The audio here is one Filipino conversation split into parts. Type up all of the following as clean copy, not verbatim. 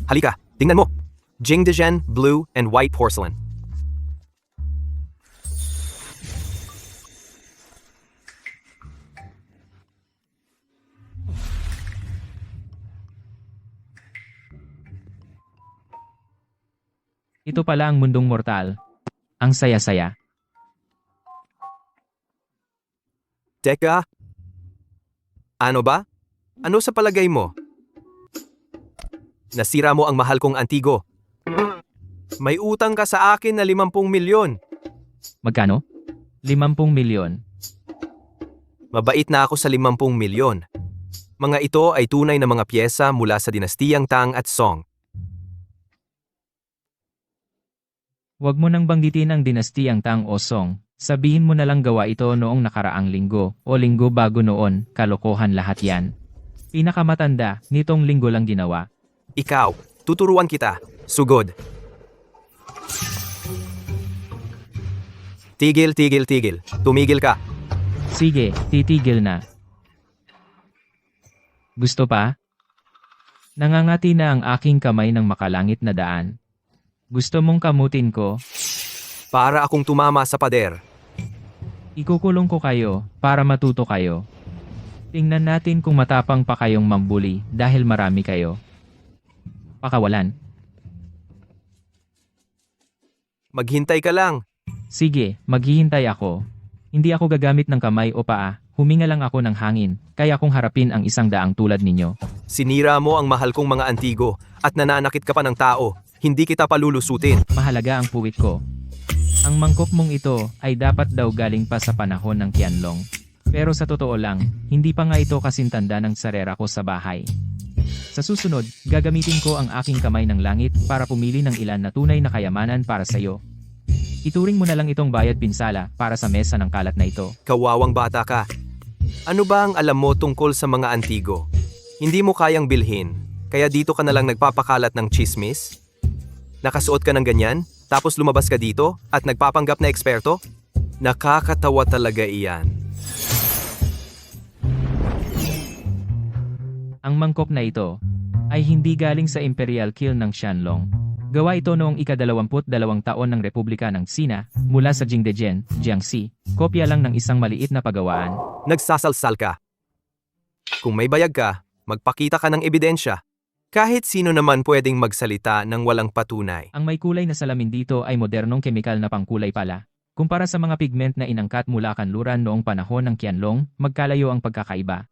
Halika, tingnan mo. Jingdezhen, blue and white porcelain. Ito pala ang mundong mortal. Ang saya-saya. Teka, ano ba? Ano sa palagay mo? Nasira mo ang mahal kong antigo. May utang ka sa akin na 50 milyon. Magkano? 50 milyon. Mabait na ako sa 50 milyon. Mga ito ay tunay na mga piyesa mula sa dinastiyang Tang at Song. Huwag mo nang banggitin ang dinastiyang Tang o Song. Sabihin mo na lang gawa ito noong nakaraang linggo o linggo bago noon, kalokohan lahat yan. Pinakamatanda, nitong linggo lang ginawa. Ikaw, tuturuan kita. Sugod. Tigil, tigil, tigil. Tumigil ka. Sige, titigil na. Gusto pa? Nangangati na ang aking kamay ng makalangit na daan. Gusto mong kamutin ko? Para akong tumama sa pader. Ikukulong ko kayo para matuto kayo. Tingnan natin kung matapang pa kayong mambuli dahil marami kayo. Pakawalan. Maghintay ka lang. Sige, maghihintay ako. Hindi ako gagamit ng kamay o paa, huminga lang ako ng hangin, kaya kong harapin ang 100 tulad ninyo. Sinira mo ang mahal kong mga antigo at nananakit ka pa ng tao. Hindi kita palulusutin. Mahalaga ang puwit ko. Ang mangkok mong ito ay dapat daw galing pa sa panahon ng Qianlong. Pero sa totoo lang, hindi pa nga ito kasintanda ng sarera ko sa bahay. Sa susunod, gagamitin ko ang aking kamay ng langit para pumili ng ilan na tunay na kayamanan para sa iyo. Ituring mo na lang itong bayad pinsala para sa mesa ng kalat na ito. Kawawang bata ka. Ano ba ang alam mo tungkol sa mga antigo? Hindi mo kayang bilhin, kaya dito ka na lang nagpapakalat ng chismis? Nakasuot ka ng ganyan, tapos lumabas ka dito at nagpapanggap na eksperto? Nakakatawa talaga iyan. Ang mangkok na ito ay hindi galing sa Imperial Kiln ng Qianlong. Gawa ito noong ika-22 taon ng Republika ng Sina mula sa Jingdezhen, Jiangxi. Kopya lang ng isang maliit na pagawaan. Nagsasalsal ka. Kung may bayag ka, magpakita ka ng ebidensya. Kahit sino naman pwedeng magsalita ng walang patunay. Ang may kulay na salamin dito ay modernong kemikal na pangkulay pala. Kumpara sa mga pigment na inangkat mula kanluran noong panahon ng Qianlong, magkalayo ang pagkakaiba.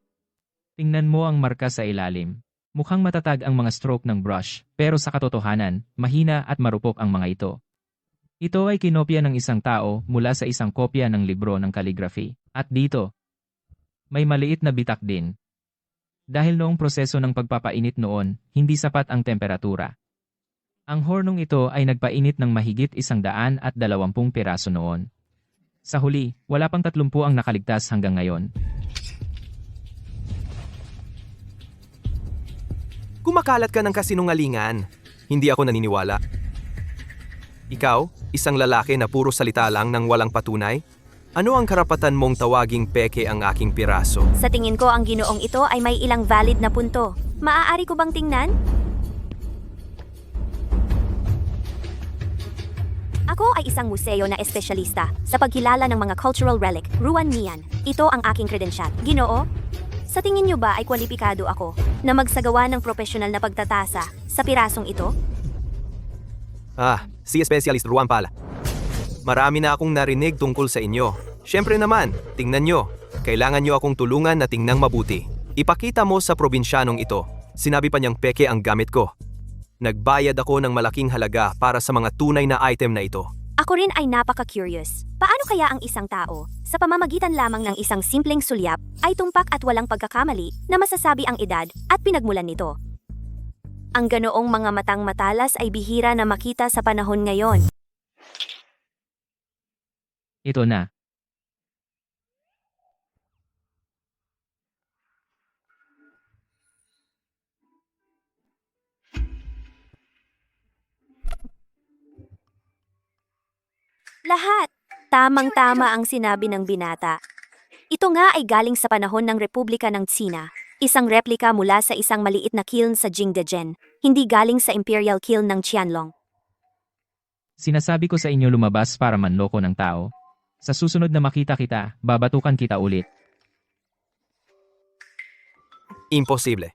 Tingnan mo ang marka sa ilalim. Mukhang matatag ang mga stroke ng brush, pero sa katotohanan, mahina at marupok ang mga ito. Ito ay kinopya ng isang tao mula sa isang kopya ng libro ng calligraphy. At dito, may maliit na bitak din. Dahil noong proseso ng pagpapainit noon, hindi sapat ang temperatura. Ang hornong ito ay nagpainit ng mahigit 120 piraso noon. Sa huli, wala pang 30 ang nakaligtas hanggang ngayon. Kumakalat ka ng kasinungalingan. Hindi ako naniniwala. Ikaw, isang lalaki na puro salita lang ng walang patunay? Ano ang karapatan mong tawaging peke ang aking piraso? Sa tingin ko ang ginoong ito ay may ilang valid na punto. Maaari ko bang tingnan? Ako ay isang museo na espesyalista sa pagkilala ng mga cultural relic, Ruan Mian. Ito ang aking kredensyal. Ginoo, sa tingin niyo ba ay kwalipikado ako na magsagawa ng profesional na pagtatasa sa pirasong ito? Si Specialist Ruan pala. Marami na akong narinig tungkol sa inyo. Siyempre naman, tingnan nyo. Kailangan nyo akong tulungan na tingnang mabuti. Ipakita mo sa probinsyanong ito. Sinabi pa niyang peke ang gamit ko. Nagbayad ako ng malaking halaga para sa mga tunay na item na ito. Ako rin ay napaka-curious. Paano kaya ang isang tao, sa pamamagitan lamang ng isang simpleng sulyap, ay tumpak at walang pagkakamali na masasabi ang edad at pinagmulan nito? Ang ganoong mga matang matalas ay bihira na makita sa panahon ngayon. Ito na. Lahat! Tamang-tama ang sinabi ng binata. Ito nga ay galing sa panahon ng Republika ng Tsina. Isang replika mula sa isang maliit na kiln sa Jingdezhen, hindi galing sa Imperial Kiln ng Qianlong. Sinasabi ko sa inyo lumabas para manloko ng tao. Sa susunod na makita kita, babatukan kita ulit. Imposible.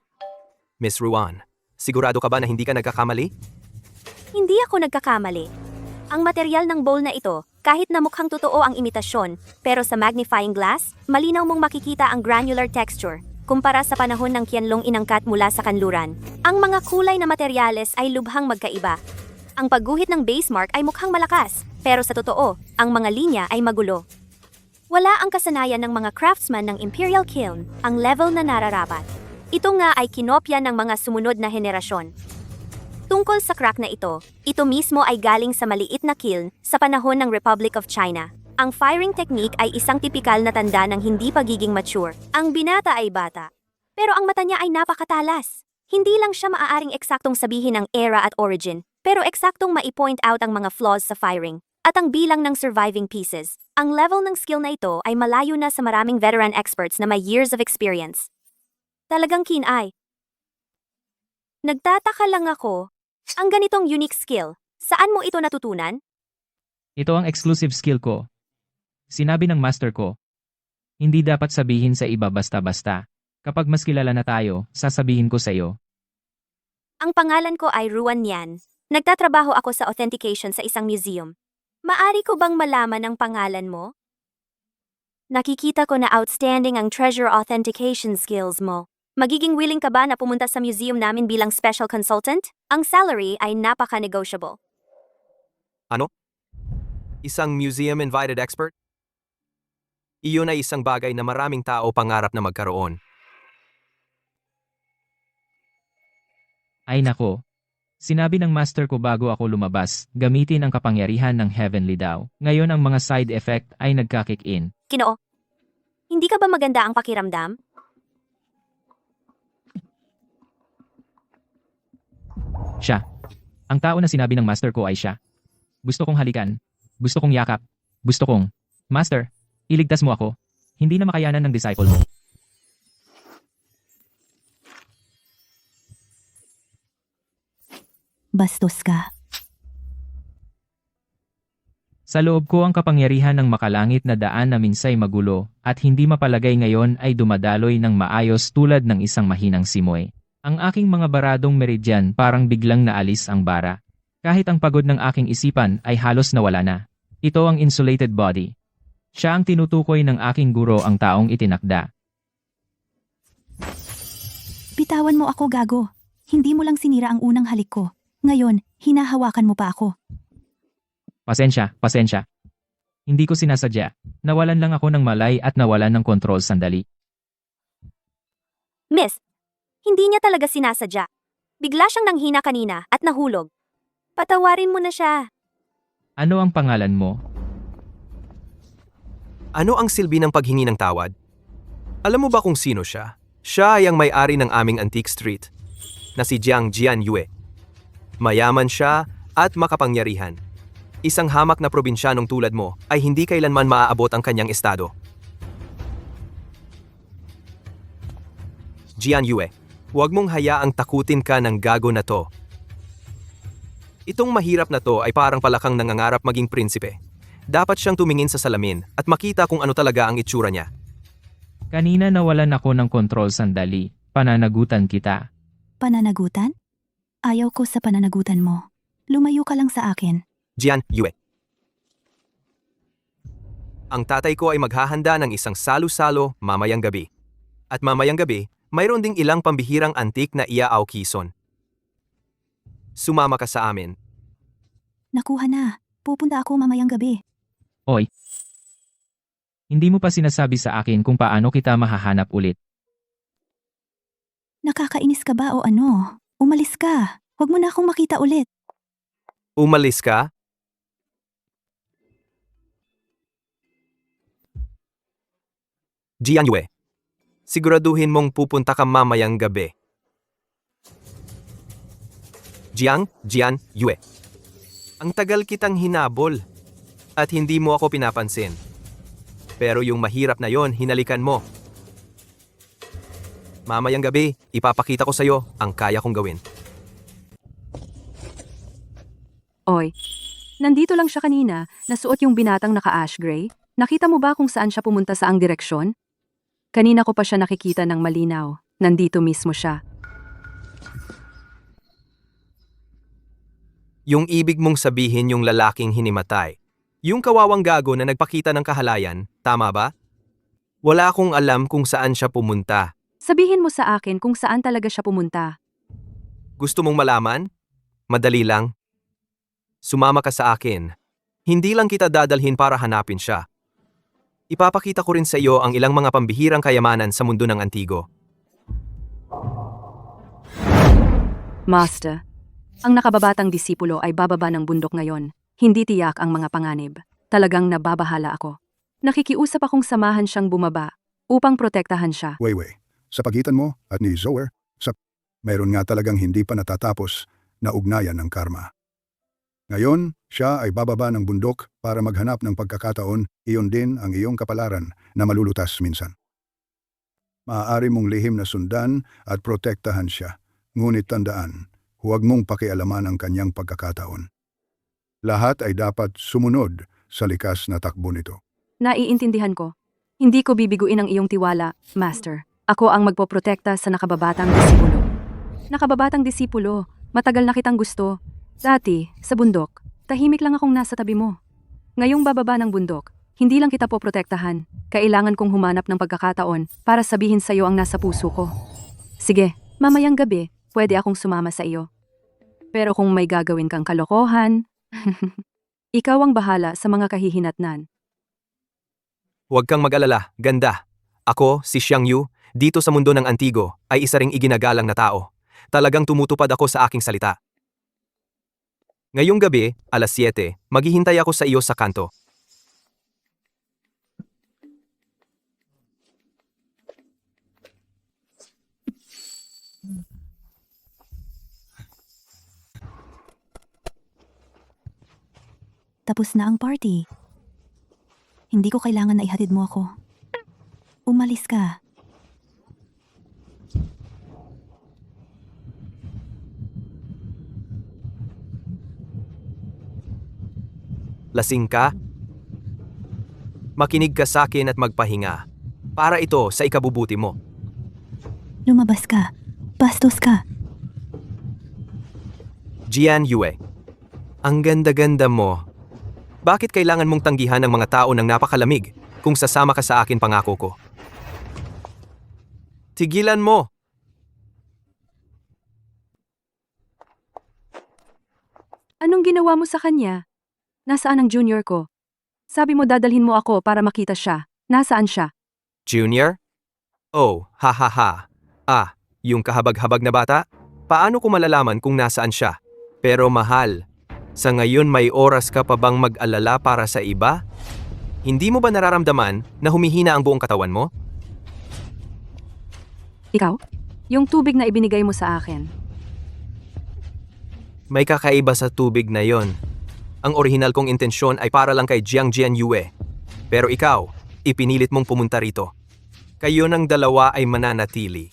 Miss Ruan, sigurado ka ba na hindi ka nagkakamali? Hindi ako nagkakamali. Ang material ng bowl na ito, kahit na mukhang totoo ang imitasyon, pero sa magnifying glass, malinaw mong makikita ang granular texture, kumpara sa panahon ng Qianlong inangkat mula sa kanluran. Ang mga kulay na materyales ay lubhang magkaiba. Ang pagguhit ng base mark ay mukhang malakas, pero sa totoo, ang mga linya ay magulo. Wala ang kasanayan ng mga craftsman ng Imperial Kiln, ang level na nararapat. Ito nga ay kinopya ng mga sumunod na henerasyon. Tungkol sa crack na ito mismo ay galing sa maliit na kiln sa panahon ng Republic of China. Ang firing technique ay isang tipikal na tanda ng hindi pagiging mature. Ang binata ay bata, pero ang mata niya ay napakatalas. Hindi lang siya maaaring eksaktong sabihin ang era at origin, pero eksaktong maipoint out ang mga flaws sa firing at ang bilang ng surviving pieces. Ang level ng skill na ito ay malayo na sa maraming veteran experts na may years of experience. Talagang keen-eye. Nagtataka lang ako. Ang ganitong unique skill, saan mo ito natutunan? Ito ang exclusive skill ko. Sinabi ng master ko, hindi dapat sabihin sa iba basta-basta. Kapag mas kilala na tayo, sasabihin ko sa iyo. Ang pangalan ko ay Ruan Yan. Nagtatrabaho ako sa authentication sa isang museum. Maari ko bang malaman ang pangalan mo? Nakikita ko na outstanding ang treasure authentication skills mo. Magiging willing ka ba na pumunta sa museum namin bilang special consultant? Ang salary ay napaka-negotiable. Ano? Isang museum-invited expert? Iyon ay isang bagay na maraming tao pangarap na magkaroon. Ay nako. Sinabi ng master ko bago ako lumabas, gamitin ang kapangyarihan ng Heavenly daw. Ngayon ang mga side effect ay nagka-kick in. Kinoo, hindi ka ba maganda ang pakiramdam? Siya. Ang tao na sinabi ng master ko ay siya. Gusto kong halikan. Gusto kong yakap. Gusto kong, Master, iligtas mo ako. Hindi na makayanan ng disciple mo. Bastos ka. Sa loob ko ang kapangyarihan ng makalangit na daan na minsay magulo at hindi mapalagay ngayon ay dumadaloy ng maayos tulad ng isang mahinang simoy. Ang aking mga baradong meridyan parang biglang naalis ang bara. Kahit ang pagod ng aking isipan ay halos nawala na. Ito ang insulated body. Siya ang tinutukoy ng aking guro ang taong itinakda. Bitawan mo ako, gago. Hindi mo lang sinira ang unang halik ko. Ngayon, hinahawakan mo pa ako. Pasensya, pasensya. Hindi ko sinasadya. Nawalan lang ako ng malay at nawalan ng kontrol sandali. Miss, hindi niya talaga sinasadya. Bigla siyang nanghina kanina at nahulog. Patawarin mo na siya. Ano ang pangalan mo? Ano ang silbi ng paghingi ng tawad? Alam mo ba kung sino siya? Siya ay ang may-ari ng aming antique street, na si Jiang Jianyue. Mayaman siya at makapangyarihan. Isang hamak na probinsyanong tulad mo ay hindi kailanman maaabot ang kanyang estado. Jianyue, huwag mong hayaang takutin ka ng gago na to. Itong mahirap na to ay parang palakang nangangarap maging prinsipe. Dapat siyang tumingin sa salamin at makita kung ano talaga ang itsura niya. Kanina nawalan ako ng kontrol sandali. Pananagutan kita. Pananagutan? Ayaw ko sa pananagutan mo. Lumayo ka lang sa akin. Jianyue. Ang tatay ko ay maghahanda ng isang salo-salo mamayang gabi. At mamayang gabi, mayroon ding ilang pambihirang antik na iaaw kison. Sumama ka sa amin. Nakuha na. Pupunta ako mamayang gabi. Oy. Hindi mo pa sinasabi sa akin kung paano kita mahahanap ulit. Nakakainis ka ba o ano? Umalis ka. Huwag mo na akong makita ulit. Umalis ka? Jianyue, siguraduhin mong pupunta ka mamayang gabi. Jianyue. Ang tagal kitang hinabol at hindi mo ako pinapansin. Pero yung mahirap na yon, hinalikan mo. Mamayang gabi, ipapakita ko sa'yo ang kaya kong gawin. Oy, nandito lang siya kanina, nasuot yung binatang naka-ash gray. Nakita mo ba kung saan siya pumunta saang direksyon? Kanina ko pa siya nakikita ng malinaw. Nandito mismo siya. Yung ibig mong sabihin yung lalaking hinimatay. Yung kawawang gago na nagpakita ng kahalayan, tama ba? Wala akong alam kung saan siya pumunta. Sabihin mo sa akin kung saan talaga siya pumunta. Gusto mong malaman? Madali lang. Sumama ka sa akin. Hindi lang kita dadalhin para hanapin siya. Ipapakita ko rin sa iyo ang ilang mga pambihirang kayamanan sa mundo ng Antigo. Master, ang nakababatang disipulo ay bababa ng bundok ngayon. Hindi tiyak ang mga panganib. Talagang nababahala ako. Nakikiusap akong samahan siyang bumaba upang protektahan siya. Wei, sa pagitan mo at ni Zoer, mayroon nga talagang hindi pa natatapos na ugnayan ng karma. Ngayon, siya ay bababa ng bundok para maghanap ng pagkakataon, iyon din ang iyong kapalaran na malulutas minsan. Maaari mong lihim na sundan at protektahan siya, ngunit tandaan, huwag mong pakialaman ang kanyang pagkakataon. Lahat ay dapat sumunod sa likas na takbo nito. Naiintindihan ko. Hindi ko bibiguin ang iyong tiwala, Master. Ako ang magpoprotekta sa nakababatang disipulo. Nakababatang disipulo, matagal na kitang gusto. Dati, sa bundok, tahimik lang akong nasa tabi mo. Ngayong bababa ng bundok, hindi lang kita poprotektahan. Kailangan kong humanap ng pagkakataon para sabihin sa iyo ang nasa puso ko. Sige, mamayang gabi, pwede akong sumama sa iyo. Pero kung may gagawin kang kalokohan, ikaw ang bahala sa mga kahihinatnan. Huwag kang mag-alala, ganda. Ako, si Xiang Yu, dito sa mundo ng Antigo, ay isa ring iginagalang na tao. Talagang tumutupad ako sa aking salita. Ngayong gabi, alas 7, maghihintay ako sa iyo sa kanto. Tapos na ang party. Hindi ko kailangan na ihatid mo ako. Umalis ka. Lasing ka? Makinig ka sa akin at magpahinga. Para ito sa ikabubuti mo. Lumabas ka. Bastos ka. Jian Yue. Ang ganda-ganda mo. Bakit kailangan mong tanggihan ng mga tao ng napakalamig kung sasama ka sa akin pangako ko? Tigilan mo! Anong ginawa mo sa kanya? Nasaan ang junior ko? Sabi mo dadalhin mo ako para makita siya. Nasaan siya? Junior? Oh, ha ha ha. Ah, yung kahabag-habag na bata? Paano ko malalaman kung nasaan siya? Pero mahal, sa ngayon may oras ka pa bang mag-alala para sa iba? Hindi mo ba nararamdaman na humihina ang buong katawan mo? Ikaw? Yung tubig na ibinigay mo sa akin. May kakaiba sa tubig na yon. Ang orihinal kong intensyon ay para lang kay Jiang Jian Yue. Pero ikaw, ipinilit mong pumunta rito. Kayo ng dalawa ay mananatili.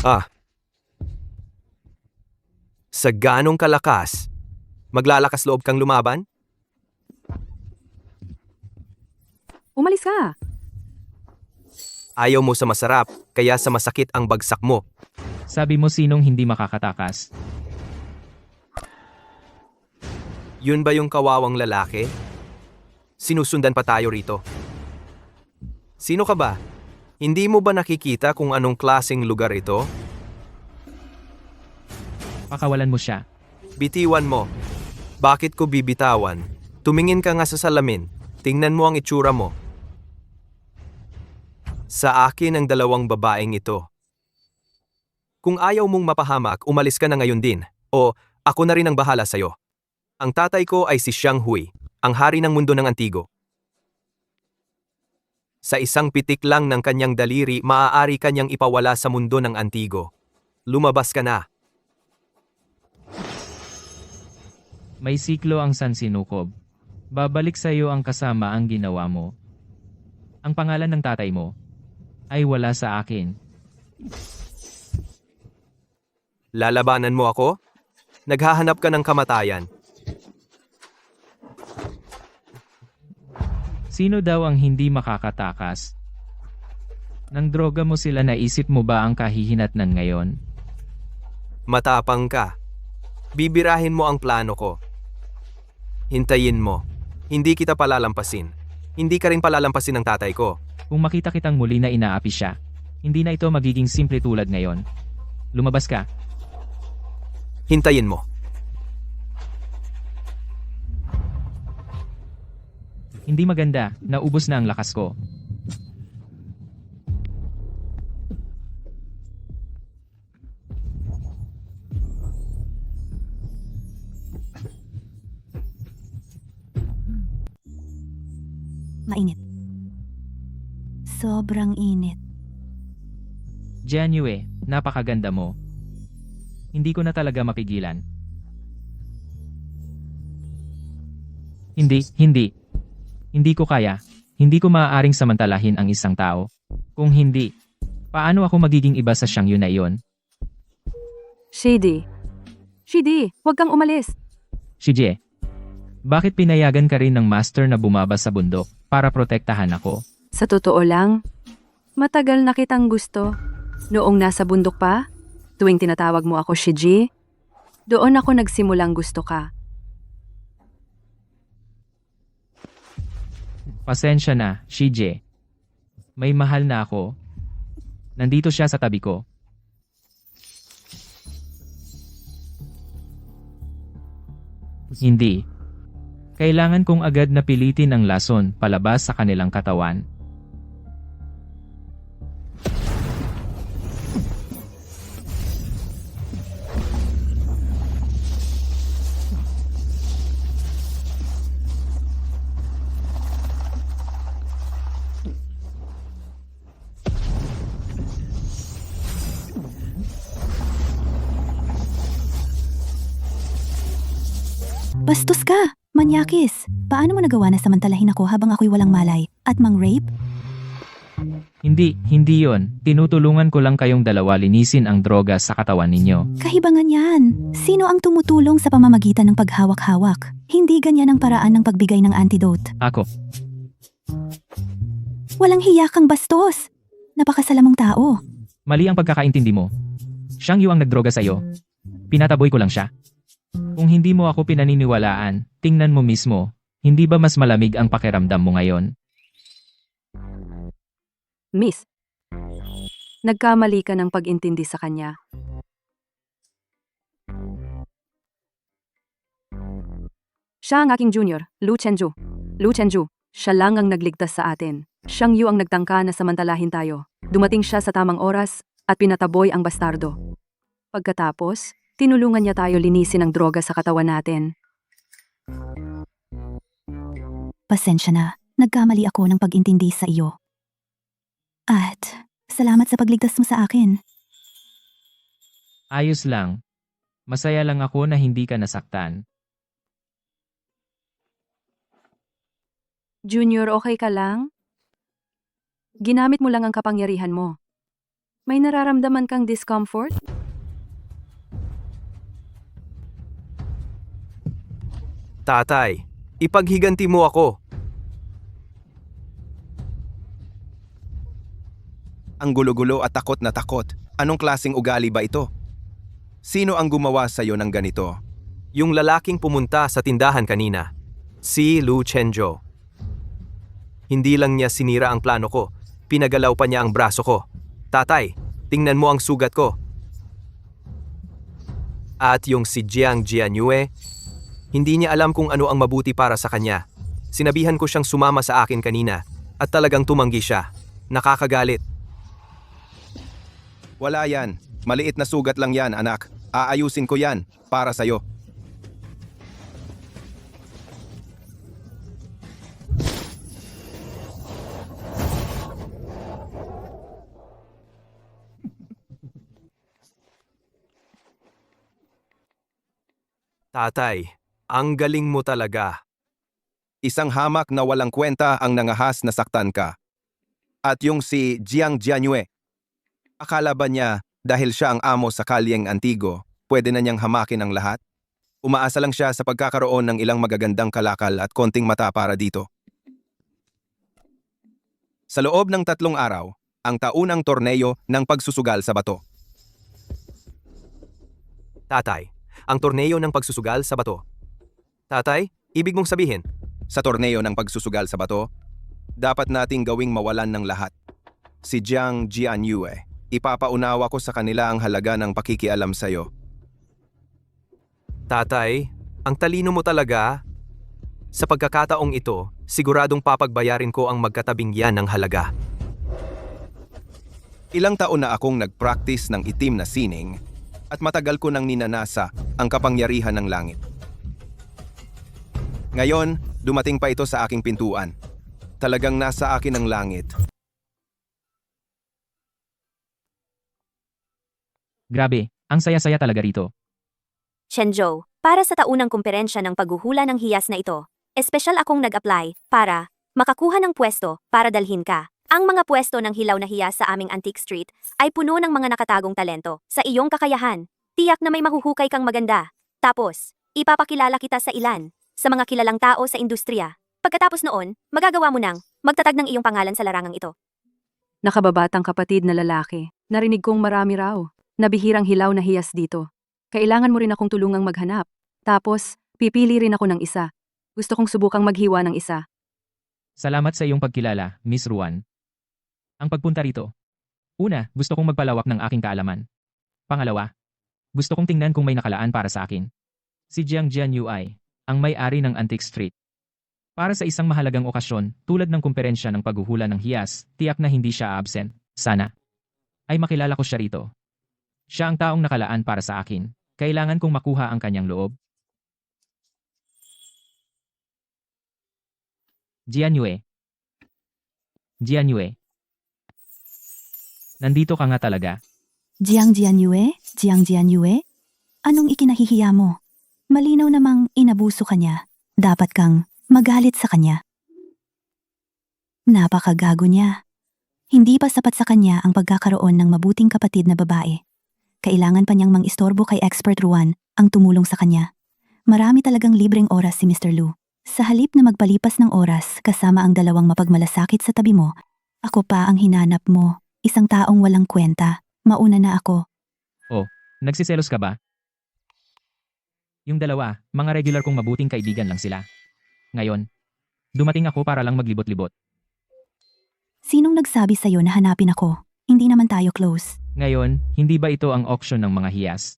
Ah. Sa ganong kalakas, maglalakas loob kang lumaban? Umalis ka! Ayaw mo sa masarap, kaya sa masakit ang bagsak mo. Sabi mo sinong hindi makakatakas. Yun ba yung kawawang lalaki? Sinusundan pa tayo rito. Sino ka ba? Hindi mo ba nakikita kung anong klaseng lugar ito? Pakawalan mo siya. Bitiwan mo. Bakit ko bibitawan? Tumingin ka nga sa salamin. Tingnan mo ang itsura mo. Sa akin ang dalawang babaeng ito. Kung ayaw mong mapahamak, umalis ka na ngayon din. O ako na rin ang bahala sa'yo. Ang tatay ko ay si Xiang Hui, ang hari ng mundo ng Antigo. Sa isang pitik lang ng kanyang daliri, maaari kanyang ipawala sa mundo ng Antigo. Lumabas ka na. May siklo ang sansinukob. Babalik sa iyo ang kasama ang ginawa mo. Ang pangalan ng tatay mo. ay wala sa akin. Lalabanan mo ako? Naghahanap ka ng kamatayan. Sino daw ang hindi makakatakas? Nang droga mo sila, naisip mo ba ang kahihinatnan ngayon? Matapang ka. Bibirahin mo ang plano ko. Hintayin mo. Hindi kita palalampasin. Hindi ka rin palalampasin ng tatay ko. Kung makita kitang muli na inaapi siya, hindi na ito magiging simple tulad ngayon. Lumabas ka. Hintayin mo. Hindi maganda, naubos na ang lakas ko. Mainit. Sobrang init. Jianyue, napakaganda mo. Hindi ko na talaga mapigilan. Hindi. Hindi ko kaya. Hindi ko maaaring samantalahin ang isang tao. Kung hindi, paano ako magiging iba sa siyang yun na iyon? Shady. Shady, huwag kang umalis. Shijie, bakit pinayagan ka rin ng master na bumaba sa bundok para protektahan ako? Sa totoo lang, matagal na kitang gusto. Noong nasa bundok pa, tuwing tinatawag mo ako Shiji, doon ako nagsimulang gusto ka. Pasensya na, Shijie. May mahal na ako. Nandito siya sa tabi ko. Hindi. Kailangan kong agad na pilitin ang lason palabas sa kanilang katawan. Bastos ka! Manyakis! Paano mo nagawa na samantalahin ako habang ako'y walang malay? At mang-rape? Hindi yon. Tinutulungan ko lang kayong dalawa linisin ang droga sa katawan ninyo. Kahibangan yan! Sino ang tumutulong sa pamamagitan ng paghawak-hawak? Hindi ganyan ang paraan ng pagbigay ng antidote. Ako. Walang hiya kang bastos! Napakasalamong tao. Mali ang pagkakaintindi mo. Siyang yung nagdroga sa'yo. Pinataboy ko lang siya. Kung hindi mo ako pinaniniwalaan, tingnan mo mismo. Hindi ba mas malamig ang pakiramdam mo ngayon? Miss, nagkamali ka ng pag-intindi sa kanya. Siya ang aking junior, Lu Chenju. Lu Chenju, siya lang ang nagligtas sa atin. Siyang Yu ang nagtangka na samantalahin tayo. Dumating siya sa tamang oras at pinataboy ang bastardo. Pagkatapos, tinulungan niya tayo linisin ang droga sa katawan natin. Pasensya na. Nagkamali ako ng pag-intindi sa iyo. At salamat sa pagligtas mo sa akin. Ayos lang. Masaya lang ako na hindi ka nasaktan. Junior, okay ka lang? Ginamit mo lang ang kapangyarihan mo. May nararamdaman kang discomfort? Tatay, ipaghiganti mo ako. Ang gulo-gulo at takot na takot. Anong klaseng ugali ba ito? Sino ang gumawa sa'yo ng ganito? Yung lalaking pumunta sa tindahan kanina. Si Lu Chenjo. Hindi lang niya sinira ang plano ko, pinagalaw pa niya ang braso ko. Tatay, tingnan mo ang sugat ko. At yung si Jiang Jianyue, hindi niya alam kung ano ang mabuti para sa kanya. Sinabihan ko siyang sumama sa akin kanina at talagang tumanggi siya. Nakakagalit. Wala yan. Maliit na sugat lang yan, anak. Aayusin ko yan para sa'yo. Tatay, ang galing mo talaga. Isang hamak na walang kwenta ang nangahas na saktan ka. At yung si Jiang Jianyue. Akala ba niya dahil siya ang amo sa kalyeng Antigo, pwede na niyang hamakin ang lahat? Umaasa lang siya sa pagkakaroon ng ilang magagandang kalakal at konting mata para dito. Sa loob ng 3 araw, ang taunang torneo ng pagsusugal sa bato. Tatay, ang torneo ng pagsusugal sa bato. Tatay, ibig mong sabihin, sa torneo ng pagsusugal sa bato, dapat nating gawing mawalan ng lahat. Si Jiang Jianyue, ipapaunawa ko sa kanila ang halaga ng pakikialam sa'yo. Tatay, ang talino mo talaga. Sa pagkakataong ito, siguradong papagbayarin ko ang magkatabing yan ng halaga. Ilang taon na akong nag-practice ng itim na sining at matagal ko nang ninanasa ang kapangyarihan ng langit. Ngayon, dumating pa ito sa aking pintuan. Talagang nasa akin ang langit. Grabe, ang saya-saya talaga rito. Shenzhou, para sa taunang kumperensya ng paghuhula ng hiyas na ito, espesyal akong nag-apply para makakuha ng pwesto para dalhin ka. Ang mga pwesto ng hilaw na hiyas sa aming antique street ay puno ng mga nakatagong talento. Sa iyong kakayahan, tiyak na may mahuhukay kang maganda. Tapos, ipapakilala kita sa ilan, sa mga kilalang tao sa industriya. Pagkatapos noon, magagawa mo nang magtatag ng iyong pangalan sa larangang ito. Nakababatang kapatid na lalaki. Narinig kong marami raw. Nabihirang hilaw na hiyas dito. Kailangan mo rin akong tulungang maghanap. Tapos, pipili rin ako ng isa. Gusto kong subukang maghiwa ng isa. Salamat sa iyong pagkilala, Miss Ruan. Ang pagpunta rito. Una, gusto kong magpalawak ng aking kaalaman. Pangalawa, gusto kong tingnan kung may nakalaan para sa akin. Si Jiang Jianyue, ang may-ari ng Antique Street. Para sa isang mahalagang okasyon, tulad ng kumperensya ng paghuhula ng hiyas, tiyak na hindi siya absent. Sana ay makilala ko siya rito. Siya ang taong nakalaan para sa akin. Kailangan kong makuha ang kanyang loob. Jianyue. Jianyue. Nandito ka nga talaga. Jiang Jianyue? Jiang Jianyue? Anong ikinahihiya mo? Malinaw namang inabuso ka niya. Dapat kang magalit sa kanya. Napakagago niya. Hindi pa sapat sa kanya ang pagkakaroon ng mabuting kapatid na babae. Kailangan pa niyang mang-istorbo kay Expert Ruan ang tumulong sa kanya. Marami talagang libreng oras si Mr. Lu. Sa halip na magpalipas ng oras kasama ang dalawang mapagmalasakit sa tabi mo, ako pa ang hinanap mo. Isang taong walang kwenta. Mauna na ako. Nagsiselos ka ba? Yung dalawa, mga regular kong mabuting kaibigan lang sila. Ngayon, dumating ako para lang maglibot-libot. Sinong nagsabi sa'yo na hanapin ako? Hindi naman tayo close. Ngayon, hindi ba ito ang auction ng mga hiyas?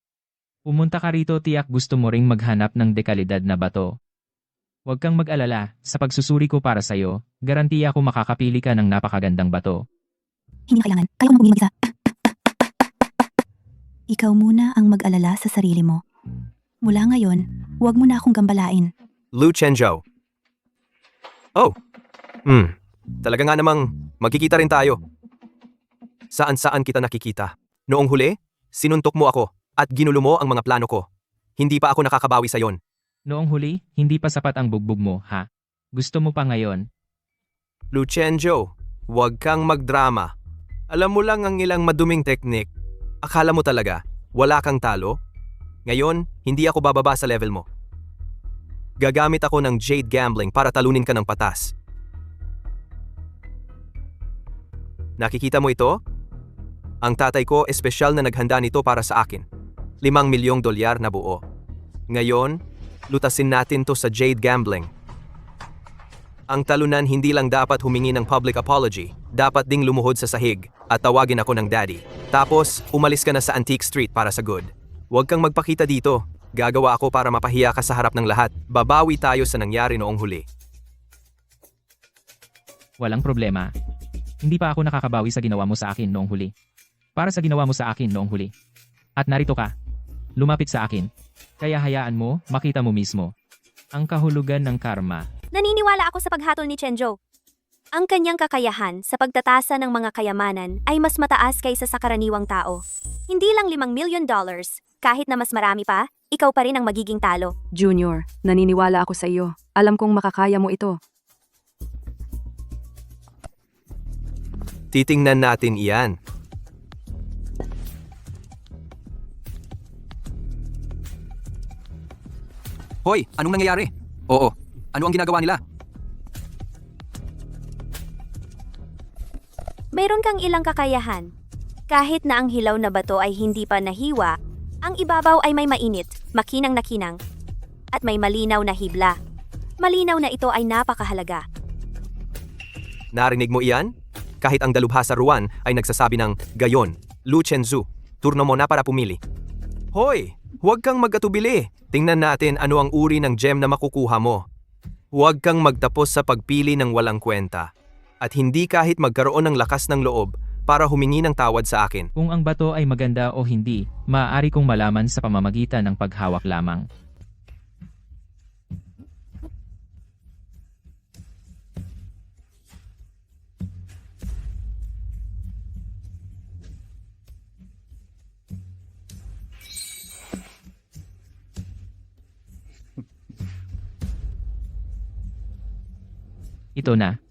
Pumunta ka rito, tiyak gusto mo ring maghanap ng dekalidad na bato. Huwag kang mag-alala, sa pagsusuri ko para sa'yo, garantiya ko makakapili ka ng napakagandang bato. Hindi na kailangan. Kaya mo maging mag-isa. Ikaw muna ang mag-alala sa sarili mo. Mula ngayon, huwag mo na akong gambalain. Lu Chenzhou. Oh. Talaga nga namang magkikita rin tayo. Saan-saan kita nakikita. Noong huli, sinuntok mo ako at ginulo mo ang mga plano ko. Hindi pa ako nakakabawi sa yon. Noong huli, hindi pa sapat ang bugbog mo, ha? Gusto mo pa ngayon? Lu Chenzhou, huwag kang magdrama. Alam mo lang ang ilang maduming teknik. Akala mo talaga, wala kang talo? Ngayon, hindi ako bababa sa level mo. Gagamit ako ng Jade Gambling para talunin ka ng patas. Nakikita mo ito? Ang tatay ko espesyal na naghanda nito para sa akin. $5 milyong na buo. Ngayon, lutasin natin to sa Jade Gambling. Ang talunan hindi lang dapat humingi ng public apology, dapat ding lumuhod sa sahig at tawagin ako ng daddy. Tapos, umalis ka na sa Antique Street para sa good. Huwag kang magpakita dito. Gagawa ako para mapahiya ka sa harap ng lahat. Babawi tayo sa nangyari noong huli. Walang problema. Hindi pa ako nakakabawi sa ginawa mo sa akin noong huli. Para sa ginawa mo sa akin noong huli. At narito ka. Lumapit sa akin. Kaya hayaan mo, makita mo mismo. Ang kahulugan ng karma. Naniniwala ako sa paghatol ni Chenzhou. Ang kanyang kakayahan sa pagtatasa ng mga kayamanan ay mas mataas kaysa sa karaniwang tao. Hindi lang $5 million, kahit na mas marami pa, ikaw pa rin ang magiging talo. Junior, naniniwala ako sa iyo. Alam kong makakaya mo ito. Titingnan natin iyan. Hoy, anong nangyayari? Oo, ano ang ginagawa nila? Mayroon kang ilang kakayahan. Kahit na ang hilaw na bato ay hindi pa nahiwa, ang ibabaw ay may mainit, makinang na kinang, at may malinaw na hibla. Malinaw na ito ay napakahalaga. Narinig mo iyan? Kahit ang dalubhasa Ruan ay nagsasabi ng, gayon, Lu Chenzu, turno mo na para pumili. Hoy, huwag kang mag-atubili. Tingnan natin ano ang uri ng gem na makukuha mo. Huwag kang magtapos sa pagpili ng walang kwenta. At hindi kahit magkaroon ng lakas ng loob para humingi ng tawad sa akin. Kung ang bato ay maganda o hindi, maaari kong malaman sa pamamagitan ng paghawak lamang. Ito na.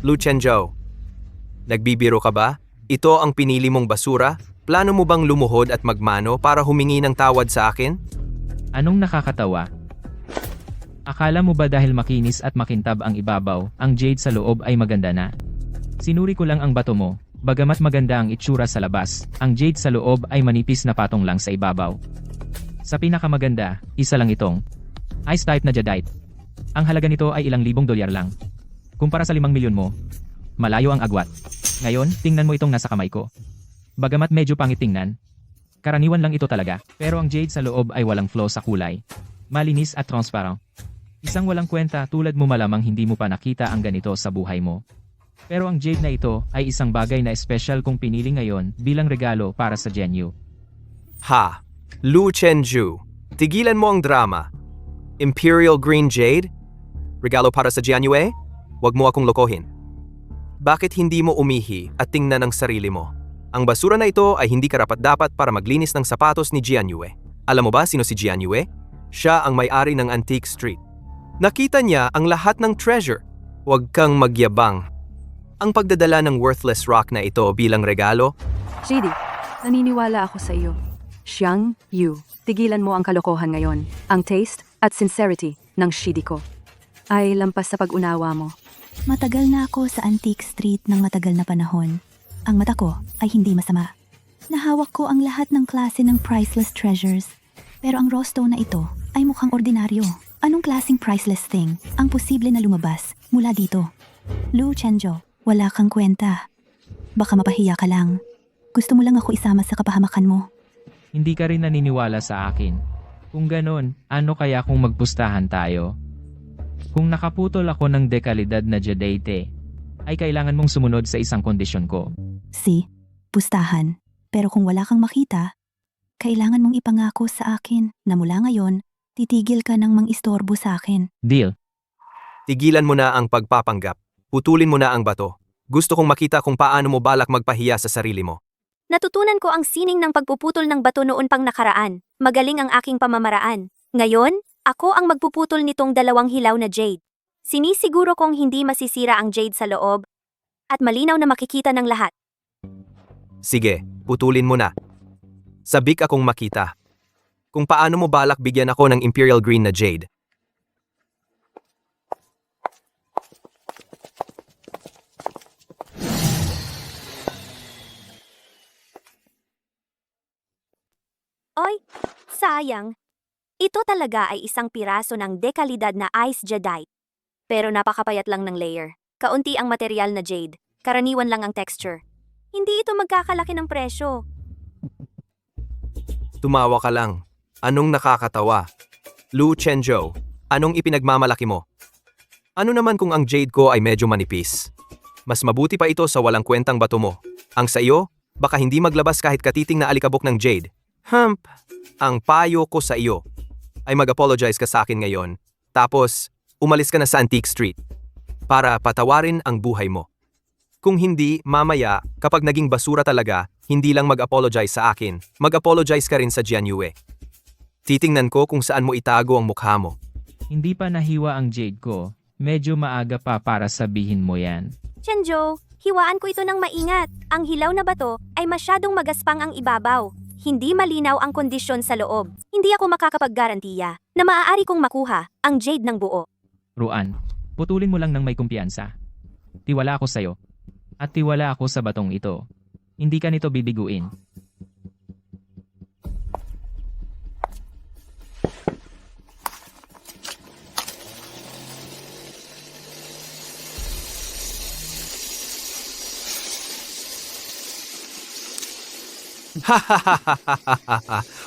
Lu Chenzhou, nagbibiro ka ba? Ito ang pinili mong basura? Plano mo bang lumuhod at magmano para humingi ng tawad sa akin? Anong nakakatawa? Akala mo ba dahil makinis at makintab ang ibabaw, ang jade sa loob ay maganda na? Sinuri ko lang ang bato mo, bagamat maganda ang itsura sa labas, ang jade sa loob ay manipis na patong lang sa ibabaw. Sa pinakamaganda, isa lang itong ice type na jadeite. Ang halaga nito ay ilang libong dolyar lang. Kumpara sa 5 milyon mo, malayo ang agwat. Ngayon, tingnan mo itong nasa kamay ko. Bagamat medyo pangit tingnan, karaniwan lang ito talaga. Pero ang jade sa loob ay walang flaw sa kulay. Malinis at transparent. Isang walang kwenta tulad mo malamang hindi mo pa nakita ang ganito sa buhay mo. Pero ang jade na ito ay isang bagay na espesyal kung pinili ngayon bilang regalo para sa Genyu. Ha! Lu Chenju, tigilan mo ang drama. Imperial Green Jade? Regalo para sa Jianyue? Huwag mo akong lokohin. Bakit hindi mo umihi at tingnan ang sarili mo? Ang basura na ito ay hindi karapat-dapat para maglinis ng sapatos ni Jianyue. Alam mo ba sino si Jianyue? Siya ang may-ari ng Antique Street. Nakita niya ang lahat ng treasure. Huwag kang magyabang. Ang pagdadala ng worthless rock na ito bilang regalo, JD, naniniwala ako sa iyo. Xiang Yu, tigilan mo ang kalokohan ngayon. Ang taste at sincerity ng Shidi ko ay lampas sa pag-unawa mo. Matagal na ako sa Antique Street ng matagal na panahon. Ang mata ko ay hindi masama. Nahawak ko ang lahat ng klase ng priceless treasures. Pero ang raw stone na ito ay mukhang ordinaryo. Anong klaseng priceless thing ang posible na lumabas mula dito? Lu Chenzhou, wala kang kwenta. Baka mapahiya ka lang. Gusto mo lang ako isama sa kapahamakan mo. Hindi ka rin naniniwala sa akin. Kung ganon, ano kaya kung magpustahan tayo? Kung nakaputol ako ng dekalidad na jadeite, ay kailangan mong sumunod sa isang kondisyon ko. Si, pustahan. Pero kung wala kang makita, kailangan mong ipangako sa akin na mula ngayon, titigil ka ng mang-istorbo sa akin. Deal. tigilan mo na ang pagpapanggap. Putulin mo na ang bato. Gusto kong makita kung paano mo balak magpahiya sa sarili mo. Natutunan ko ang sining ng pagpuputol ng bato noon pang nakaraan. Magaling ang aking pamamaraan. Ngayon, ako ang magpuputol nitong 2 hilaw na jade. Sinisiguro kong hindi masisira ang jade sa loob at malinaw na makikita ng lahat. Sige, putulin mo na. Sabik akong makita. Kung paano mo balak bigyan ako ng Imperial Green na jade. Oy, sayang. Ito talaga ay isang piraso ng dekalidad na ice jadeite. Pero napakapayat lang ng layer. Kaunti ang material na jade. Karaniwan lang ang texture. Hindi ito magkakalaki ng presyo. Tumawa ka lang. Anong nakakatawa? Lu Chenzhou, anong ipinagmamalaki mo? Ano naman kung ang jade ko ay medyo manipis? Mas mabuti pa ito sa walang kwentang bato mo. Ang sa iyo, baka hindi maglabas kahit katiting na alikabok ng jade. Ang payo ko sa iyo ay mag-apologize ka sa akin ngayon. Tapos, umalis ka na sa Antique Street para patawarin ang buhay mo. Kung hindi, mamaya, kapag naging basura talaga, hindi lang mag-apologize sa akin, mag-apologize ka rin sa Jianyue. Titingnan ko kung saan mo itago ang mukha mo. Hindi pa nahiwa ang jade ko. Medyo maaga pa para sabihin mo yan. Chenjo, hiwaan ko ito ng maingat. Ang hilaw na bato ay masyadong magaspang ang ibabaw. Hindi malinaw ang kondisyon sa loob. Hindi ako makakapaggarantiya na maaari kong makuha ang jade ng buo. Ruan, putulin mo lang ng may kumpiyansa. Tiwala ako sa'yo. At tiwala ako sa batong ito. Hindi ka nito bibiguin.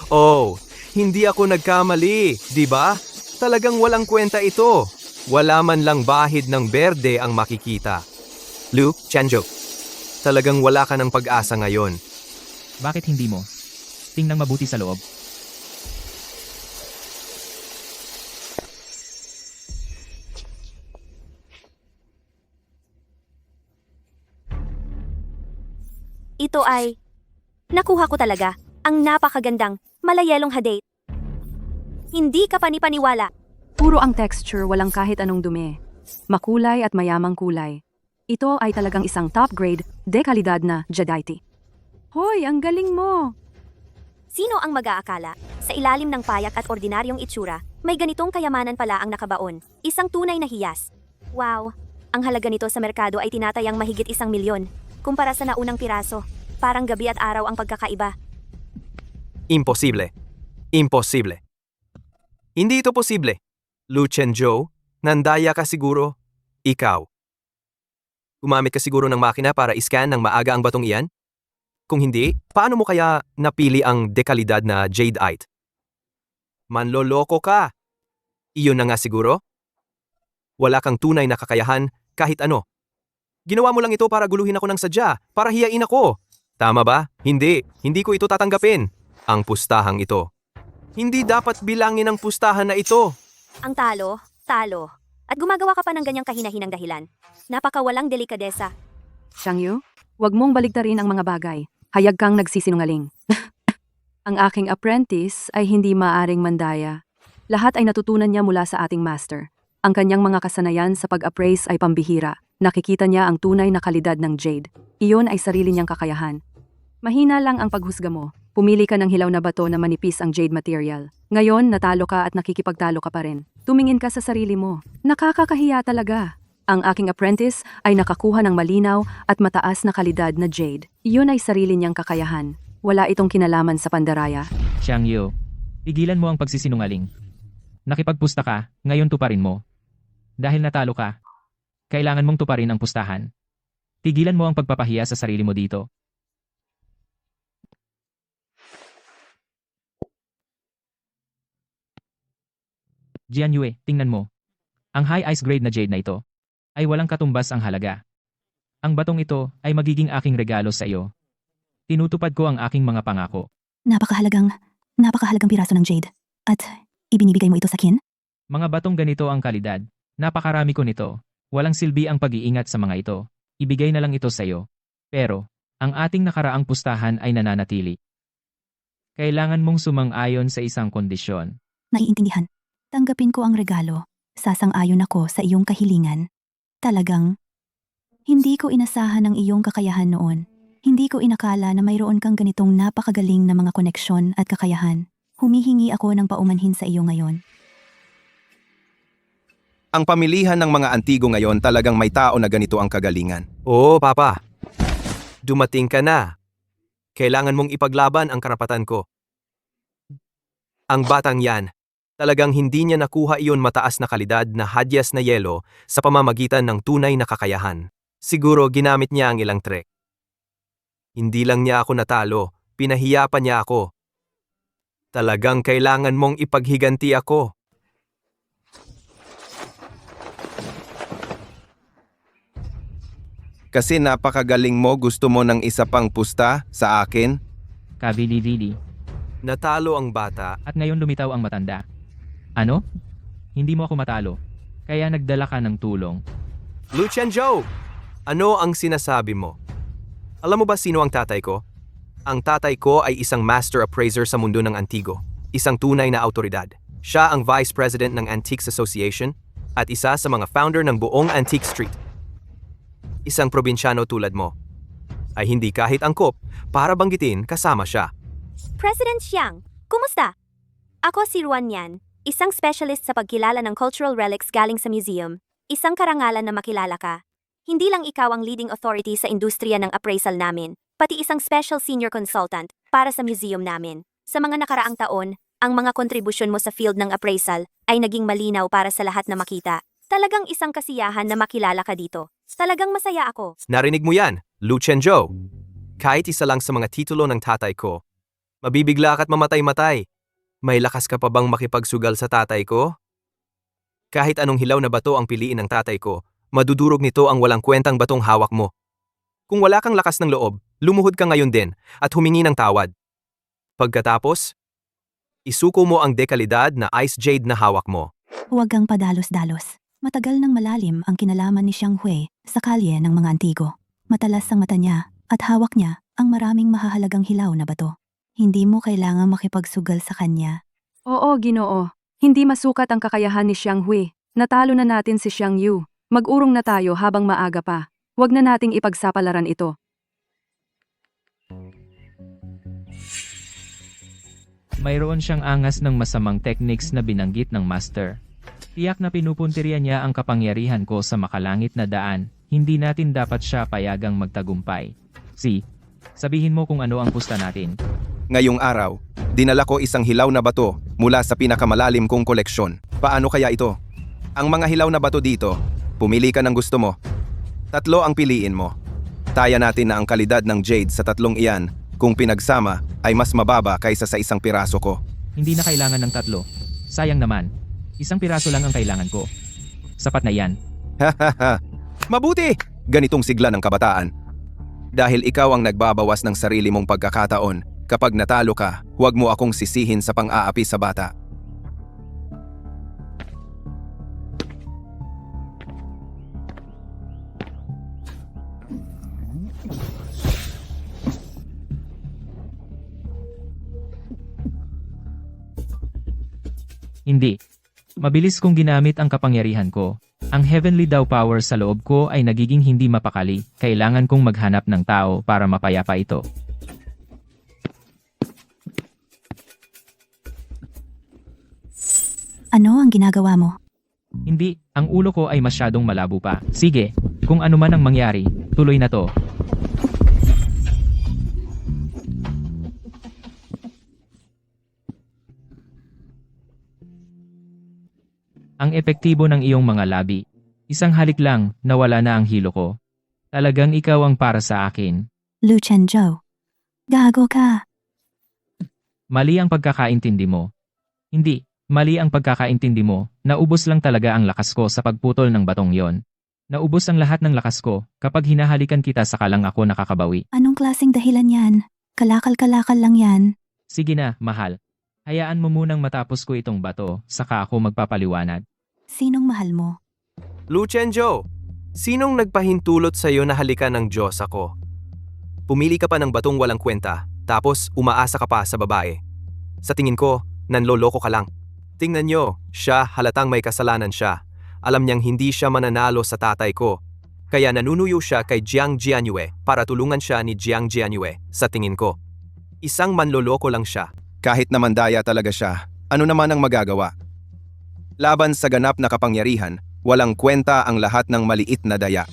Oh, hindi ako nagkamali, di ba? Talagang walang kwenta ito. Wala man lang bahid ng berde ang makikita. Lu, Chenjo, talagang wala ka ng pag-asa ngayon. Bakit hindi mo? Tingnan mabuti sa loob. Ito ay... Nakuha ko talaga ang napakagandang malayelong hadate. Hindi ka panipaniwala. Puro ang texture, walang kahit anong dumi. Makulay at mayamang kulay. Ito ay talagang isang top grade, dekalidad na jadeite. Hoy, ang galing mo! Sino ang mag-aakala? Sa ilalim ng payak at ordinaryong itsura, may ganitong kayamanan pala ang nakabaon. Isang tunay na hiyas. Wow! Ang halaga nito sa merkado ay tinatayang mahigit 1 milyon. Kumpara sa naunang piraso, parang gabi at araw ang pagkakaiba. Imposible. Imposible. Hindi ito posible. Lu Chenjo, nandaya ka siguro. Ikaw. Gumamit ka siguro ng makina para iscan ng maaga ang batong iyan? Kung hindi, paano mo kaya napili ang dekalidad na jadeite? Manloloko ka. Iyon na nga siguro? Wala kang tunay na kakayahan kahit ano. Ginawa mo lang ito para guluhin ako ng sadya, para hiyain ako. Tama ba? Hindi. Hindi ko ito tatanggapin. Ang pustahang ito. Hindi dapat bilangin ang pustahan na ito. Ang talo. At gumagawa ka pa ng ganyang kahinahinang dahilan. Napakawalang delikadesa. Shangyu, wag mong baligtarin ang mga bagay. Hayag kang nagsisinungaling. Ang aking apprentice ay hindi maaring mandaya. Lahat ay natutunan niya mula sa ating master. Ang kanyang mga kasanayan sa pag-appraise ay pambihira. Nakikita niya ang tunay na kalidad ng jade. Iyon ay sarili niyang kakayahan. Mahina lang ang paghusga mo. Pumili ka ng hilaw na bato na manipis ang jade material. Ngayon, natalo ka at nakikipagtalo ka pa rin. Tumingin ka sa sarili mo. Nakakakahiya talaga. Ang aking apprentice ay nakakuha ng malinaw at mataas na kalidad na jade. Iyon ay sarili niyang kakayahan. Wala itong kinalaman sa pandaraya. Xiangyu, pigilan mo ang pagsisinungaling. Nakipagpusta ka, ngayon tuparin mo. Dahil natalo ka, kailangan mong tuparin ang pustahan. Tigilan mo ang pagpapahiya sa sarili mo dito. Jianyue, tingnan mo. Ang high ice grade na jade na ito ay walang katumbas ang halaga. Ang batong ito ay magiging aking regalo sa iyo. Tinutupad ko ang aking mga pangako. Napakahalagang piraso ng jade. At ibinibigay mo ito sa akin? Mga batong ganito ang kalidad. Napakarami ko nito. Walang silbi ang pag-iingat sa mga ito. Ibigay na lang ito sa iyo. Pero, ang ating nakaraang pustahan ay nananatili. Kailangan mong sumang-ayon sa isang kondisyon. Naiintindihan. Tanggapin ko ang regalo. Sasang-ayon ako sa iyong kahilingan. Talagang, hindi ko inasahan ang iyong kakayahan noon. Hindi ko inakala na mayroon kang ganitong napakagaling na mga koneksyon at kakayahan. Humihingi ako ng paumanhin sa iyo ngayon. Ang pamilihan ng mga antigo ngayon talagang may tao na ganito ang kagalingan. Oo, Papa. Dumating ka na. Kailangan mong ipaglaban ang karapatan ko. Ang batang yan, talagang hindi niya nakuha iyon mataas na kalidad na hadyas na yelo sa pamamagitan ng tunay na kakayahan. Siguro ginamit niya ang ilang trick. Hindi lang niya ako natalo, pinahiya pa niya ako. Talagang kailangan mong ipaghiganti ako. Kasi napakagaling mo, gusto mo ng isa pang pusta sa akin? Kabili-vili. Natalo ang bata. At ngayon lumitaw ang matanda. Ano? Hindi mo ako matalo. Kaya nagdala ka ng tulong. Lu Chenjo! Ano ang sinasabi mo? Alam mo ba sino ang tatay ko? Ang tatay ko ay isang master appraiser sa mundo ng antigo. Isang tunay na autoridad. Siya ang Vice President ng Antiques Association at isa sa mga founder ng buong Antique Street. Isang probinsyano tulad mo ay hindi kahit angkop para banggitin kasama siya. President Xiang, kumusta? Ako si Ruan Yan, isang specialist sa pagkilala ng cultural relics galing sa museum. Isang karangalan na makilala ka. Hindi lang ikaw ang leading authority sa industriya ng appraisal namin, pati isang special senior consultant para sa museum namin. Sa mga nakaraang taon, ang mga kontribusyon mo sa field ng appraisal ay naging malinaw para sa lahat na makita. Talagang isang kasiyahan na makilala ka dito. Talagang masaya ako. Narinig mo yan, Lu Chenzhou. Kahit isa lang sa mga titulo ng tatay ko, mabibigla ka't mamatay-matay. May lakas ka pa bang makipagsugal sa tatay ko? Kahit anong hilaw na bato ang piliin ng tatay ko, madudurog nito ang walang kwentang batong hawak mo. Kung wala kang lakas ng loob, lumuhod ka ngayon din at humingi ng tawad. Pagkatapos, isuko mo ang dekalidad na ice jade na hawak mo. Huwag kang padalos-dalos. Matagal nang malalim ang kinalaman ni Xiang Hui sa kalye ng mga antigo. Matalas ang mata niya at hawak niya ang maraming mahahalagang hilaw na bato. Hindi mo kailangang makipagsugal sa kanya. Oo, Ginoo. Hindi masukat ang kakayahan ni Xiang Hui. Natalo na natin si Xiang Yu. Mag-urong na tayo habang maaga pa. Huwag na nating ipagsapalaran ito. Mayroon siyang angas ng masamang techniques na binanggit ng master. Tiyak na pinupuntirya niya ang kapangyarihan ko sa makalangit na daan. Hindi natin dapat siya payagang magtagumpay. Sabihin mo kung ano ang pusta natin. Ngayong araw, dinala ko isang hilaw na bato mula sa pinakamalalim kong koleksyon. Paano kaya ito? Ang mga hilaw na bato dito, pumili ka ng gusto mo. 3 ang piliin mo. Taya natin na ang kalidad ng jade sa 3 iyan, kung pinagsama, ay mas mababa kaysa sa isang piraso ko. Hindi na kailangan ng 3. Sayang naman. 1 piraso lang ang kailangan ko. Sapat na yan. Hahaha! Mabuti! Ganitong sigla ng kabataan. Dahil ikaw ang nagbabawas ng sarili mong pagkakataon, kapag natalo ka, huwag mo akong sisihin sa pang-aapi sa bata. Hindi. Mabilis kong ginamit ang kapangyarihan ko. Ang heavenly daw power sa loob ko ay nagiging hindi mapakali. Kailangan kong maghanap ng tao para mapayapa ito. Ano ang ginagawa mo? Hindi, ang ulo ko ay masyadong malabo pa. Sige, kung ano man ang mangyari, tuloy na to. Ang epektibo ng iyong mga labi. Isang halik lang, nawala na ang hilo ko. Talagang ikaw ang para sa akin. Lu Chenzhou. Gago ka. Mali ang pagkakaintindi mo. Hindi, mali ang pagkakaintindi mo. Naubos lang talaga ang lakas ko sa pagputol ng batong yon. Naubos ang lahat ng lakas ko. Kapag hinahalikan kita saka lang ako nakakabawi. Anong klaseng dahilan yan? Kalakal-kalakal lang yan. Sige na, mahal. Hayaan mo munang matapos ko itong bato, saka ako magpapaliwanag. Sinong mahal mo? Lu Chenzhou, sinong nagpahintulot sa iyo na halikan ng Diyos ako? Pumili ka pa ng batong walang kwenta, tapos umaasa ka pa sa babae. Sa tingin ko, nanloloko ka lang. Tingnan nyo, siya halatang may kasalanan siya. Alam niyang hindi siya mananalo sa tatay ko. Kaya nanunuyo siya kay Jiang Jianyue para tulungan siya ni Jiang Jianyue, sa tingin ko. Isang manloloko lang siya. Kahit naman daya talaga siya, ano naman ang magagawa? Laban sa ganap na kapangyarihan, walang kwenta ang lahat ng maliit na daya.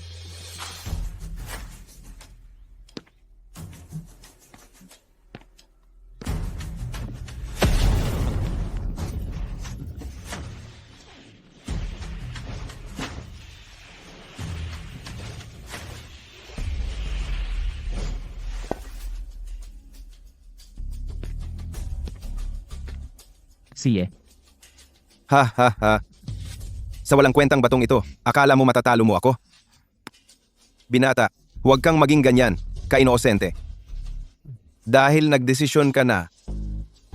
Sige. Ha ha ha. Sa walang kwentang batong ito, akala mo matatalo mo ako? Binata, huwag kang maging ganyan, ka-inosente. Dahil nagdesisyon ka na,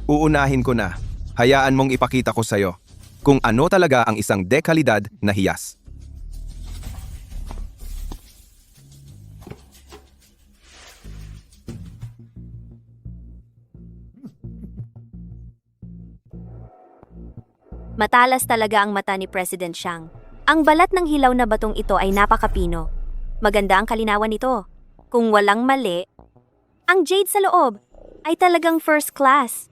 uunahin ko na, hayaan mong ipakita ko sa'yo kung ano talaga ang isang dekalidad na hiyas. Matalas talaga ang mata ni President Xiang. Ang balat ng hilaw na batong ito ay napakapino. Maganda ang kalinawan nito. Kung walang mali, ang jade sa loob ay talagang first class.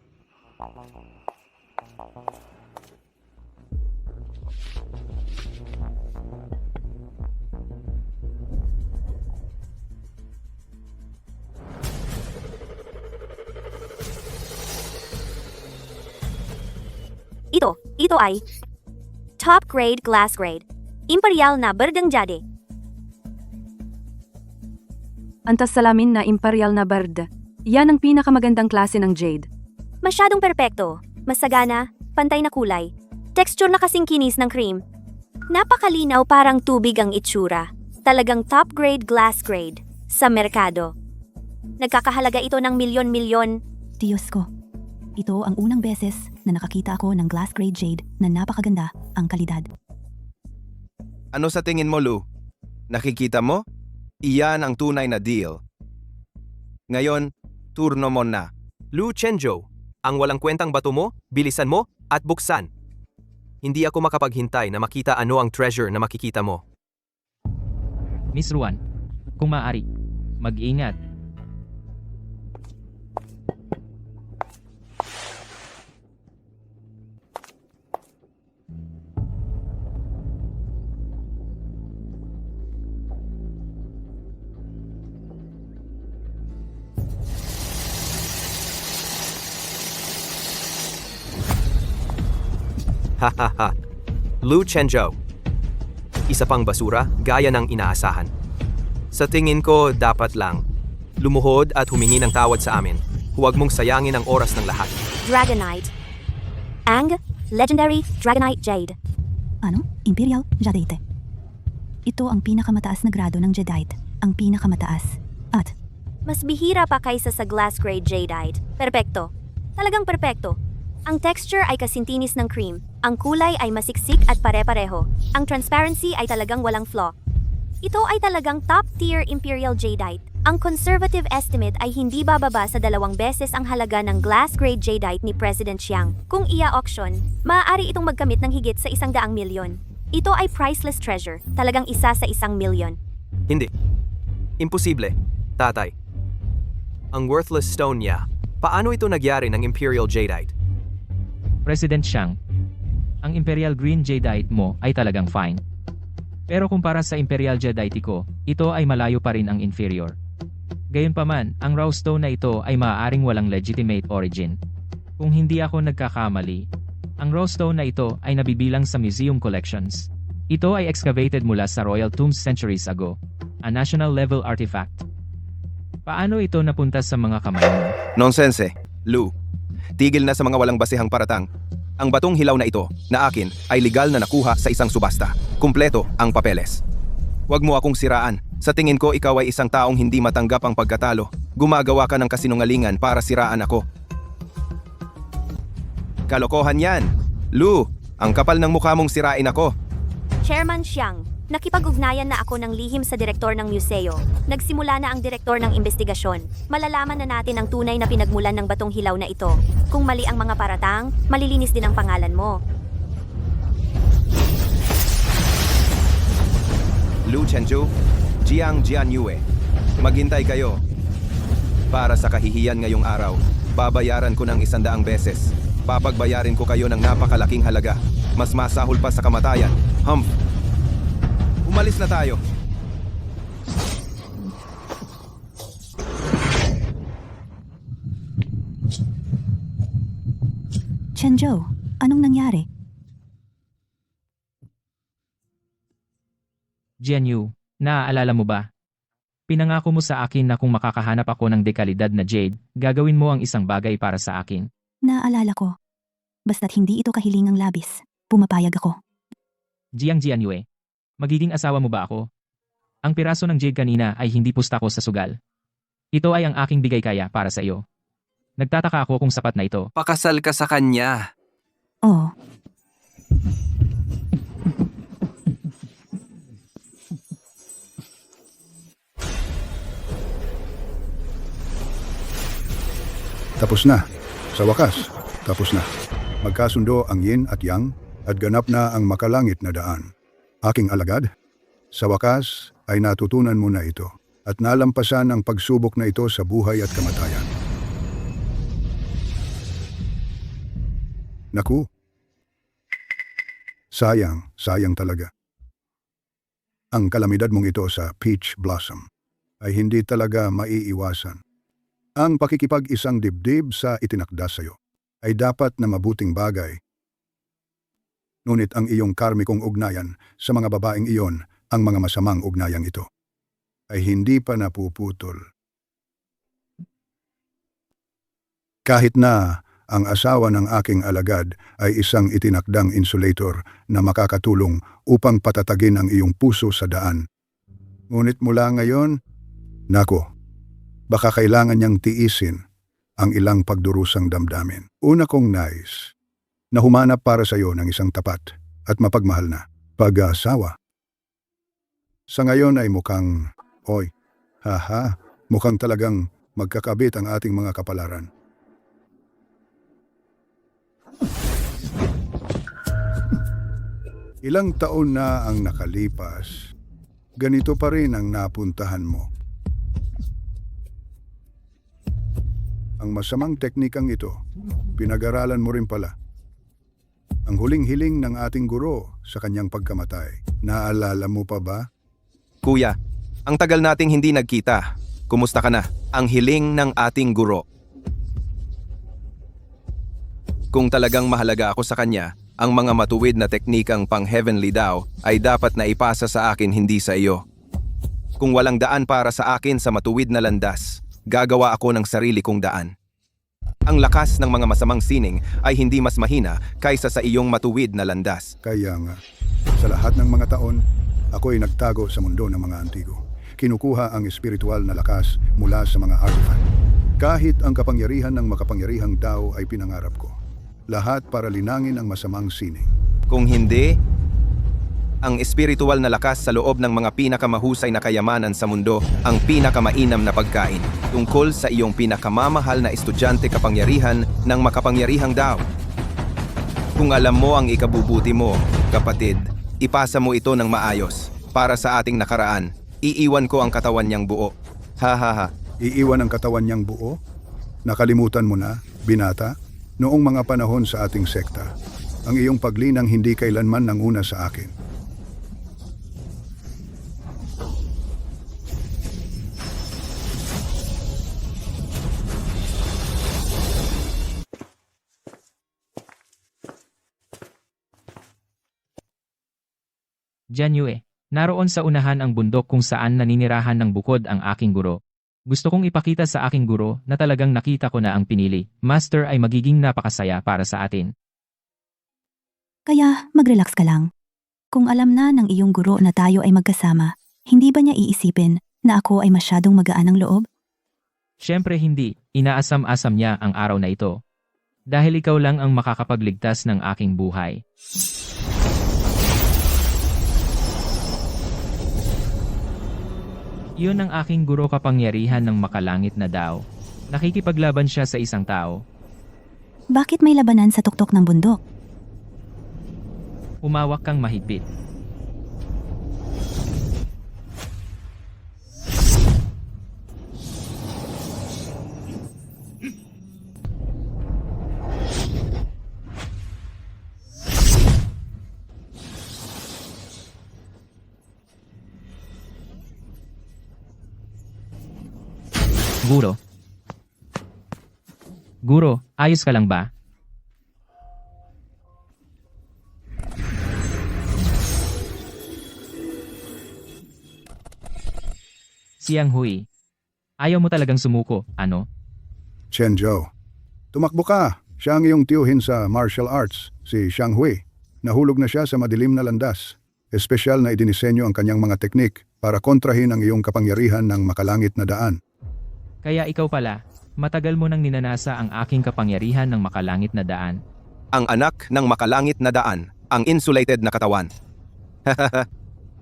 Ito ay top grade glass grade. Imperial na berdang jade. Antas salamin na imperial na bird. Yan ang pinakamagandang klase ng jade. Masyadong perpekto, masagana, pantay na kulay, texture na kasing kinis ng cream. Napakalinaw parang tubig ang itsura. Talagang top grade glass grade sa merkado. Nagkakahalaga ito ng milyon-milyon. Diyos ko. Ito ang unang beses na nakakita ako ng glass grade jade na napakaganda ang kalidad. Ano sa tingin mo, Lu? Nakikita mo? Iyan ang tunay na deal. Ngayon, turno mo na. Lu Chenzhou, ang walang kwentang bato mo, bilisan mo, at buksan. Hindi ako makapaghintay na makita ano ang treasure na makikita mo. Miss Ruan, kung maaari, mag-ingat. Hahaha. Lu Chenzhou. Isa pang basura gaya ng inaasahan. Sa tingin ko, dapat lang. Lumuhod at humingi ng tawad sa amin. Huwag mong sayangin ang oras ng lahat. Dragonite. Ang legendary Dragonite Jade. Ano? Imperial Jadeite. Ito ang pinakamataas na grado ng Jadeite. Ang pinakamataas. At Mas bihira pa kaysa sa glass grade jadeite. Perpekto. Talagang perpekto. Ang texture ay kasintinis ng cream. Ang kulay ay masiksik at pare-pareho. Ang transparency ay talagang walang flaw. Ito ay talagang top-tier Imperial Jadeite. Ang conservative estimate ay hindi bababa sa 2 beses ang halaga ng glass-grade Jadeite ni President Xiang. Kung ia-auction, maaari itong magkamit ng higit sa 100 milyon. Ito ay priceless treasure, talagang isa sa 1 milyon. Hindi. Imposible, tatay. Ang worthless stone niya. Paano ito nagyari ng Imperial Jadeite? President Xiang, ang Imperial Green Jadeite mo ay talagang fine. Pero kumpara sa Imperial Jadeite ko, ito ay malayo pa rin ang inferior. Gayunpaman, ang raw stone na ito ay maaaring walang legitimate origin. Kung hindi ako nagkakamali, ang raw stone na ito ay nabibilang sa museum collections. Ito ay excavated mula sa Royal Tombs centuries ago, a national level artifact. Paano ito napunta sa mga kamay mo? Nonsense, Lu. Tigil na sa mga walang basehang paratang. Ang batong hilaw na ito, na akin, ay legal na nakuha sa isang subasta. Kumpleto ang papeles. Huwag mo akong siraan. Sa tingin ko ikaw ay isang taong hindi matanggap ang pagkatalo. Gumagawa ka ng kasinungalingan para siraan ako. Kalokohan yan. Lu, ang kapal ng mukha mong sirain ako. Chairman Xiang, nakipag-ugnayan na ako ng lihim sa direktor ng museo. Nagsimula na ang direktor ng investigasyon. Malalaman na natin ang tunay na pinagmulan ng batong hilaw na ito. Kung mali ang mga paratang, malilinis din ang pangalan mo. Lu Chenzhou, Jiang Jianyue. Maghintay kayo. Para sa kahihiyan ngayong araw, babayaran ko ng 100 beses. Papagbayarin ko kayo ng napakalaking halaga. Mas masahol pa sa kamatayan. Umalis na tayo. Chenzhou, anong nangyari? Jianyu, naaalala mo ba? Pinangako mo sa akin na kung makakahanap ako ng dekalidad na jade, gagawin mo ang isang bagay para sa akin. Naalala ko. Basta't hindi ito kahilingang labis. Pumapayag ako. Jianyue, magiging asawa mo ba ako? Ang piraso ng jade kanina ay hindi pusta ko sa sugal. Ito ay ang aking bigay kaya para sa iyo. Nagtataka ako kung sapat na ito. Pakasal ka sa kanya. Oo. Tapos na. Sa wakas, tapos na. Magkasundo ang yin at yang at ganap na ang makalangit na daan. Aking alagad, sa wakas ay natutunan mo na ito at nalampasan ang pagsubok na ito sa buhay at kamatayan. Naku, sayang talaga. Ang kalamidad mong ito sa Peach Blossom ay hindi talaga maiiwasan. Ang pakikipag-isang dibdib sa itinakda sa iyo ay dapat na mabuting bagay. Ngunit ang iyong karmikong ugnayan sa mga babaeng iyon, ang mga masamang ugnayang ito, ay hindi pa napuputol. Kahit na ang asawa ng aking alagad ay isang itinakdang insulator na makakatulong upang patatagin ang iyong puso sa daan. Ngunit mula ngayon, nako, baka kailangan niyang tiisin ang ilang pagdurusang damdamin. Una kong nais na humanap para sa iyo ng isang tapat at mapagmahal na pag-aasawa. Sa ngayon ay mukhang, mukhang talagang magkakabit ang ating mga kapalaran. Ilang taon na ang nakalipas, ganito pa rin ang napuntahan mo. Ang masamang teknikang ito, pinag-aralan mo rin pala. Ang huling hiling ng ating guro sa kanyang pagkamatay, naalala mo pa ba? Kuya, ang tagal nating hindi nagkita. Kumusta ka na? Ang hiling ng ating guro. Kung talagang mahalaga ako sa kanya, ang mga matuwid na teknikang pang-heavenly daw ay dapat na ipasa sa akin, hindi sa iyo. Kung walang daan para sa akin sa matuwid na landas, gagawa ako ng sarili kong daan. Ang lakas ng mga masamang sining ay hindi mas mahina kaysa sa iyong matuwid na landas. Kaya nga, sa lahat ng mga taon, ako ay nagtago sa mundo ng mga antigo. Kinukuha ang espiritual na lakas mula sa mga artifact. Kahit ang kapangyarihan ng makapangyarihang tao ay pinangarap ko. Lahat para linangin ang masamang sining. Kung hindi, ang espiritual na lakas sa loob ng mga pinakamahusay na kayamanan sa mundo, ang pinakamainam na pagkain, tungkol sa iyong pinakamamahal na estudyante kapangyarihan ng makapangyarihang tao. Kung alam mo ang ikabubuti mo, kapatid, ipasa mo ito ng maayos. Para sa ating nakaraan, iiwan ko ang katawan niyang buo. Iiwan ang katawan niyang buo? Nakalimutan mo na, binata, noong mga panahon sa ating sekta, ang iyong paglinang hindi kailanman nanguna sa akin. Jianyue, naroon sa unahan ang bundok kung saan naninirahan ng bukod ang aking guro. Gusto kong ipakita sa aking guro na talagang nakita ko na ang pinili. Master ay magiging napakasaya para sa atin. Kaya mag-relax ka lang. Kung alam na ng iyong guro na tayo ay magkasama, hindi ba niya iisipin na ako ay masyadong magaan ang loob? Siyempre hindi, inaasam-asam niya ang araw na ito. Dahil ikaw lang ang makakapagligtas ng aking buhay. Iyon ang aking guro kapangyarihan ng makalangit na Dao. Nakikipaglaban siya sa isang tao. Bakit may labanan sa tuktok ng bundok? Umawak kang mahigpit. Guro. Guro, ayos ka lang ba? Siang Hui. Ayaw mo talagang sumuko, ano? Chen Zhou, tumakbo ka. Siya ang iyong tiyuhin sa martial arts, si Xiang Hui. Nahulog na siya sa madilim na landas. Espesyal na idinisenyo ang kanyang mga teknik para kontrahin ang iyong kapangyarihan ng makalangit na daan. Kaya ikaw pala, matagal mo nang ninanasa ang aking kapangyarihan ng makalangit na daan. Ang anak ng makalangit na daan, ang insulated na katawan.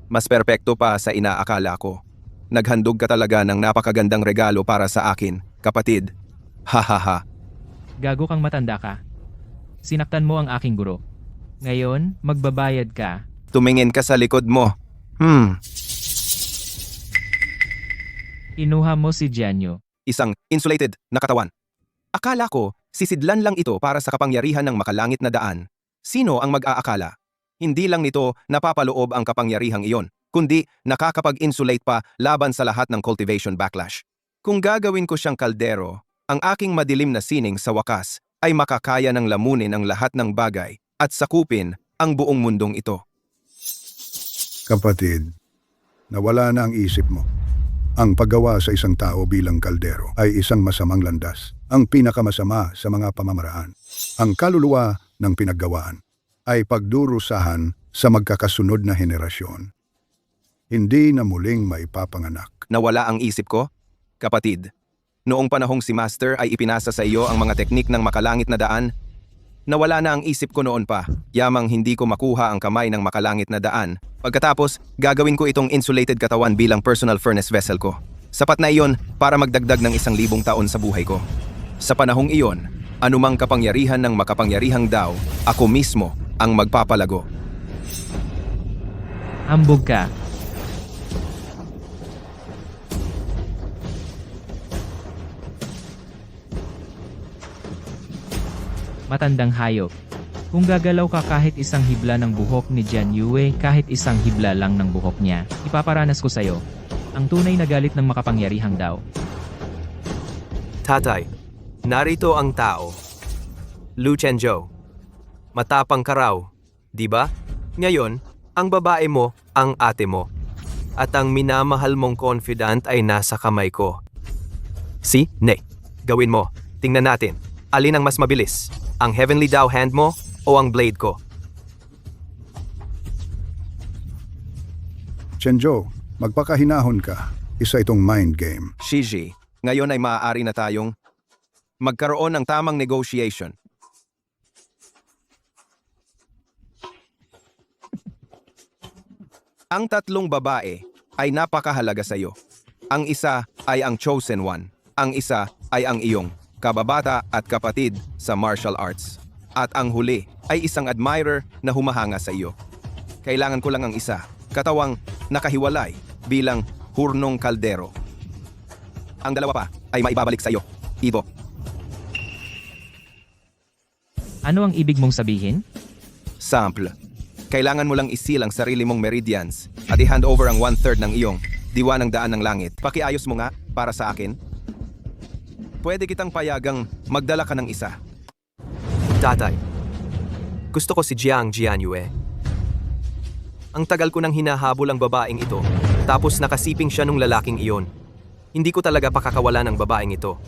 Mas perpekto pa sa inaakala ko. Naghandog ka talaga ng napakagandang regalo para sa akin, kapatid. Gago kang matanda ka. Sinaktan mo ang aking guro. Ngayon, magbabayad ka. Tumingin ka sa likod mo. Kinuha mo si Jianyu. Isang insulated na katawan. Akala ko, sisidlan lang ito para sa kapangyarihan ng makalangit na daan. Sino ang mag-aakala? Hindi lang nito napapaloob ang kapangyarihang iyon, kundi nakakapag-insulate pa laban sa lahat ng cultivation backlash. Kung gagawin ko siyang kaldero, ang aking madilim na sining sa wakas ay makakaya ng lamunin ang lahat ng bagay at sakupin ang buong mundong ito. Kapatid, nawala na ang isip mo. Ang paggawa sa isang tao bilang kaldero ay isang masamang landas, ang pinakamasama sa mga pamamaraan. Ang kaluluwa ng pinaggawaan ay pagdurusahan sa magkakasunod na henerasyon. Hindi na muling maipapanganak. Nawala ang isip ko? Kapatid, noong panahong si Master ay ipinasa sa iyo ang mga teknik ng makalangit na daan, nawala na ang isip ko noon pa, yamang hindi ko makuha ang kamay ng makalangit na daan. Pagkatapos, gagawin ko itong insulated katawan bilang personal furnace vessel ko. Sapat na iyon para magdagdag ng 1,000 taon sa buhay ko. Sa panahong iyon, anumang kapangyarihan ng makapangyarihang Dao, ako mismo ang magpapalago. Hambog ka. Matandang hayop. Kung gagalaw ka kahit isang hibla ng buhok ni Jianyue, kahit isang hibla lang ng buhok niya, ipaparanas ko sa'yo ang tunay na galit ng makapangyarihang Dao. Tatay, narito ang tao. Lu Chenzhou. Matapang ka raw, di ba? Ngayon, ang babae mo, ang ate mo. At ang minamahal mong confidant ay nasa kamay ko. Si, ne. Gawin mo. Tingnan natin. Alin ang mas mabilis? Ang Heavenly Dao hand mo o ang blade ko? Chenjo, magpakahinahon ka. Isa itong mind game. Shiji, ngayon ay maaari na tayong magkaroon ng tamang negotiation. Ang tatlong babae ay napakahalaga sa iyo. Ang isa ay ang chosen one. Ang isa ay ang iyong kababata at kapatid sa martial arts. At ang huli ay isang admirer na humahanga sa iyo. Kailangan ko lang ang isa, katawang nakahiwalay bilang hurnong kaldero. Ang dalawa pa ay maibabalik sa iyo, Ivo. Ano ang ibig mong sabihin? Sample. Kailangan mo lang isil ang sarili mong meridians at i-hand over ang 1/3 ng iyong diwa ng daan ng langit. Pakiayos mo nga para sa akin. Pwede kitang payagang magdala ka ng isa. Tatay, gusto ko si Jiang Jianyue. Ang tagal ko nang hinahabol ang babaeng ito, tapos nakasiping siya nung lalaking iyon. Hindi ko talaga pakakawala ng babaeng ito.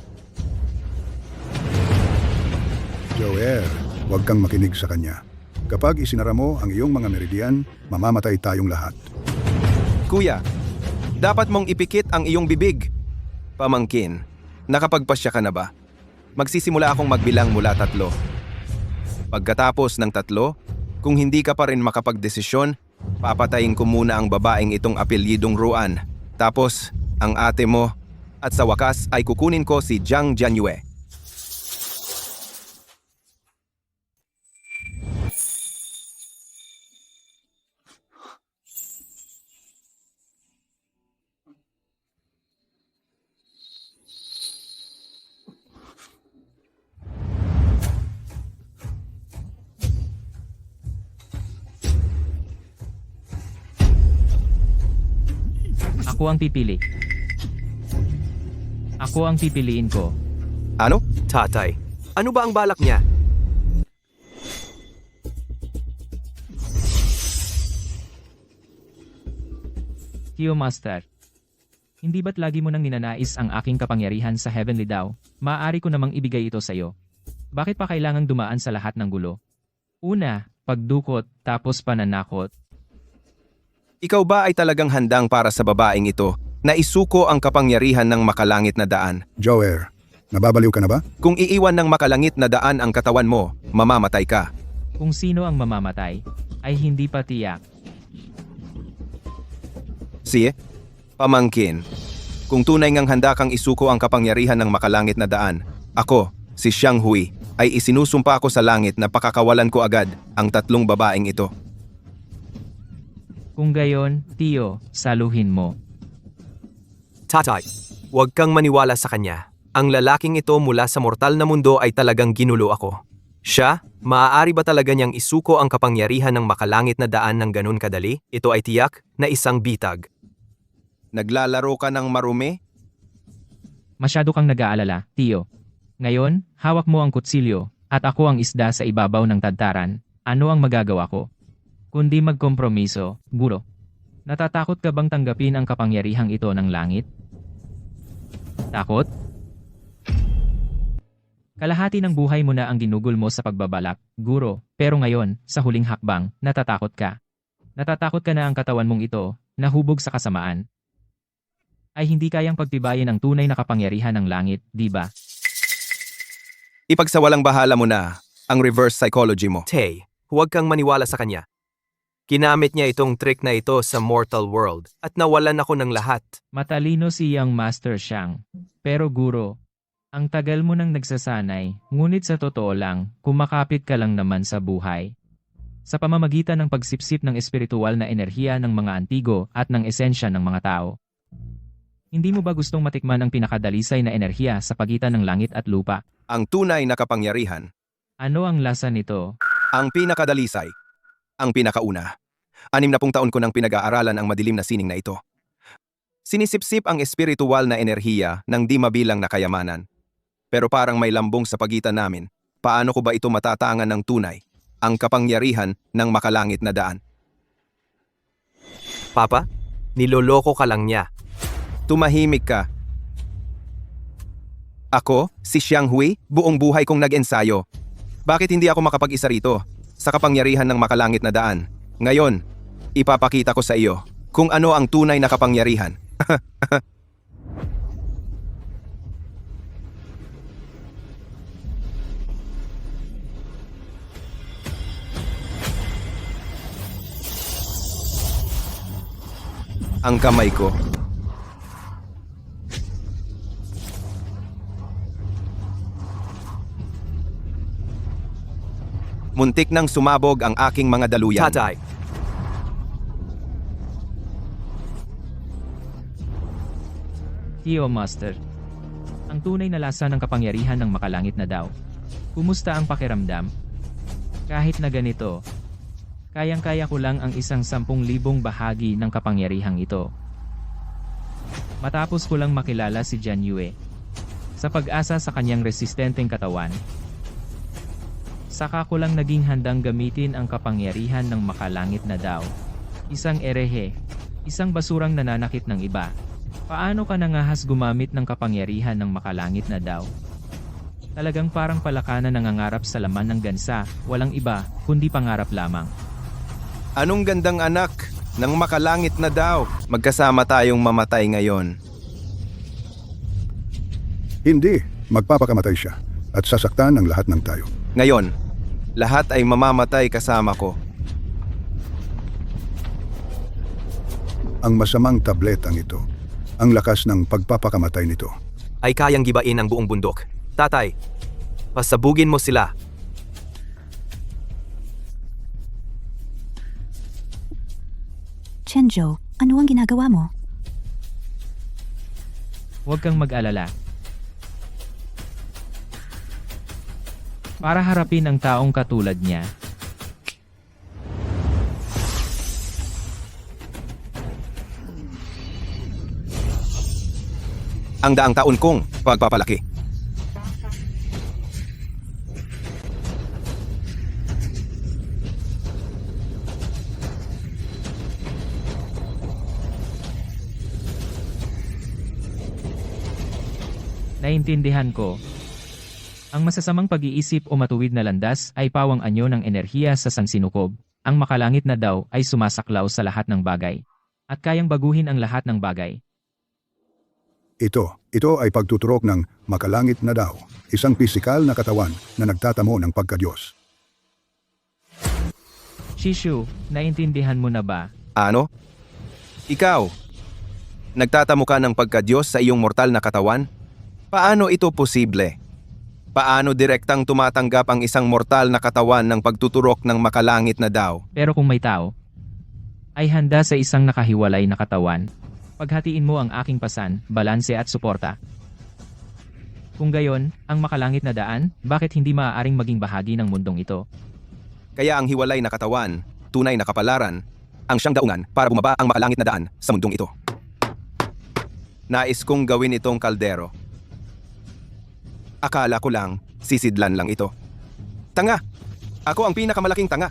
Joel, huwag kang makinig sa kanya. Kapag isinara mo ang iyong mga meridian, mamamatay tayong lahat. Kuya, dapat mong ipikit ang iyong bibig. Pamangkin, nakapagpasya ka na ba? Magsisimula akong magbilang mula 3. Pagkatapos ng 3, kung hindi ka pa rin makapagdesisyon, papatayin ko muna ang babaeng itong apelyidong Ruan. Tapos, ang ate mo. At sa wakas ay kukunin ko si Jiang Jianyue. Ako ang pipili. Ako ang pipiliin ko. Ano? Tatay, ano ba ang balak niya? Tio Master. Hindi ba't lagi mo nang ninanais ang aking kapangyarihan sa Heavenly Dao? Maaari ko namang ibigay ito sa iyo. Bakit pa kailangang dumaan sa lahat ng gulo? Una, pagdukot, tapos pananakot. Ikaw ba ay talagang handang para sa babaeng ito na isuko ang kapangyarihan ng makalangit na daan? Joel, nababaliw ka na ba? Kung iiwan ng makalangit na daan ang katawan mo, mamamatay ka. Kung sino ang mamamatay, ay hindi pa tiyak. Si, pamangkin, kung tunay ngang handa kang isuko ang kapangyarihan ng makalangit na daan, ako, si Xiang Hui, ay isinusumpa ko sa langit na pakakawalan ko agad ang 3 babaeng ito. Kung gayon, Tio, saluhin mo. Tatay, huwag kang maniwala sa kanya. Ang lalaking ito mula sa mortal na mundo ay talagang ginulo ako. Siya, maaari ba talaga niyang isuko ang kapangyarihan ng makalangit na daan ng ganun kadali? Ito ay tiyak na isang bitag. Naglalaro ka ng marumi? Masyado kang nag-aalala, Tio. Ngayon, hawak mo ang kutsilyo, at ako ang isda sa ibabaw ng tadtaran. Ano ang magagawa ko? Kundi magkompromiso, guro. Natatakot ka bang tanggapin ang kapangyarihang ito ng langit? Takot? Kalahati ng buhay mo na ang ginugol mo sa pagbabalak, guro, pero ngayon, sa huling hakbang, natatakot ka. Natatakot ka na ang katawan mong ito, nahubog sa kasamaan, ay hindi kayang pagtibayin ang tunay na kapangyarihan ng langit, di ba? Ipagsawalang bahala mo na ang reverse psychology mo. Tay, huwag kang maniwala sa kanya. Ginamit niya itong trick na ito sa mortal world at nawalan ako ng lahat. Matalino si Young Master Xiang. Pero guro, ang tagal mo nang nagsasanay, ngunit sa totoo lang, kumakapit ka lang naman sa buhay. Sa pamamagitan ng pagsipsip ng espiritual na enerhiya ng mga antigo at ng esensya ng mga tao. Hindi mo ba gustong matikman ang pinakadalisay na enerhiya sa pagitan ng langit at lupa? Ang tunay na kapangyarihan, Ano ang lasa nito? ang pinakadalisay, ang pinakauna. 60 taon ko nang pinag-aaralan ang madilim na sining na ito. Sinisipsip ang espiritual na enerhiya ng di mabilang na kayamanan. Pero parang may lambong sa pagitan namin. Paano ko ba ito matatangan ng tunay? Ang kapangyarihan ng makalangit na daan. Papa, niloloko ka lang niya. Tumahimik ka. Ako, si Xiang Hui, buong buhay kong nag-ensayo. Bakit hindi ako makapag-isa rito? Sa kapangyarihan ng makalangit na daan. Ngayon, ipapakita ko sa iyo kung ano ang tunay na kapangyarihan. Ang kamay ko. Muntik nang sumabog ang aking mga daluyan. Tatay, Tio Master. Ang tunay na lasa ng kapangyarihan ng makalangit na daw. Kumusta ang pakiramdam? Kahit na ganito, kayang-kaya ko lang ang isang 10,000 bahagi ng kapangyarihang ito. Matapos ko lang makilala si Jian Yue. Sa pag-asa sa kanyang resistenteng katawan, saka ko lang naging handang gamitin ang kapangyarihan ng makalangit na daw. Isang erehe, isang basurang nananakit ng iba. Paano ka nangahas gumamit ng kapangyarihan ng makalangit na daw? Talagang parang palaka na nangangarap sa laman ng gansa, walang iba, kundi pangarap lamang. Anong gandang anak ng makalangit na daw? Magkasama tayong mamatay ngayon. Hindi, magpapakamatay siya at sasaktan ang lahat ng tayo. Ngayon, lahat ay mamamatay kasama ko. Ang masamang tabletang ito, ang lakas ng pagpapakamatay nito. ay kayang gibain ang buong bundok. Tatay, pasabugin mo sila. Chenjo, ano ang ginagawa mo? Huwag kang mag-alala. Para harapin ang taong katulad niya, Ang daang taon kong pagpapalaki. naintindihan ko. Ang masasamang pag-iisip o matuwid na landas ay pawang anyo ng enerhiya sa sansinukob. Ang makalangit na daw ay sumasaklaw sa lahat ng bagay. At kayang baguhin ang lahat ng bagay. Ito ay pagtuturok ng makalangit na daw, isang pisikal na katawan na nagtatamo ng pagkadyos. Shishu, naintindihan mo na ba? Ano? Ikaw, nagtatamo ka ng pagkadyos sa iyong mortal na katawan? Paano ito posible? Paano direktang tumatanggap ang isang mortal na katawan ng pagtuturok ng makalangit na daw? Pero kung may tao, ay handa sa isang nakahiwalay na katawan. Paghatiin mo ang aking pasan, balanse at suporta. Kung gayon, ang makalangit na daan, bakit hindi maaaring maging bahagi ng mundong ito? Kaya ang hiwalay na katawan, tunay na kapalaran, ang siyang daungan para bumaba ang makalangit na daan sa mundong ito. Nais kong gawin itong kaldero. Akala ko lang, sisidlan lang ito. Tanga! Ako ang pinakamalaking tanga.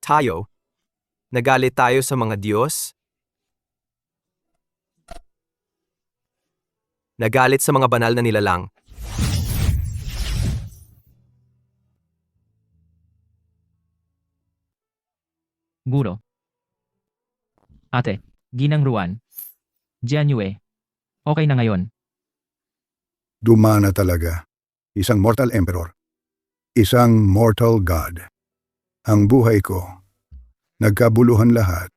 Tayo? Nagalit tayo sa mga Diyos? Nagalit sa mga banal na nilalang. Guro. Ate, Ginang Ruan. Jianyue. Okay na ngayon. Dumana talaga. Isang mortal emperor. Isang mortal god. Ang buhay ko. Nagkabuluhan lahat.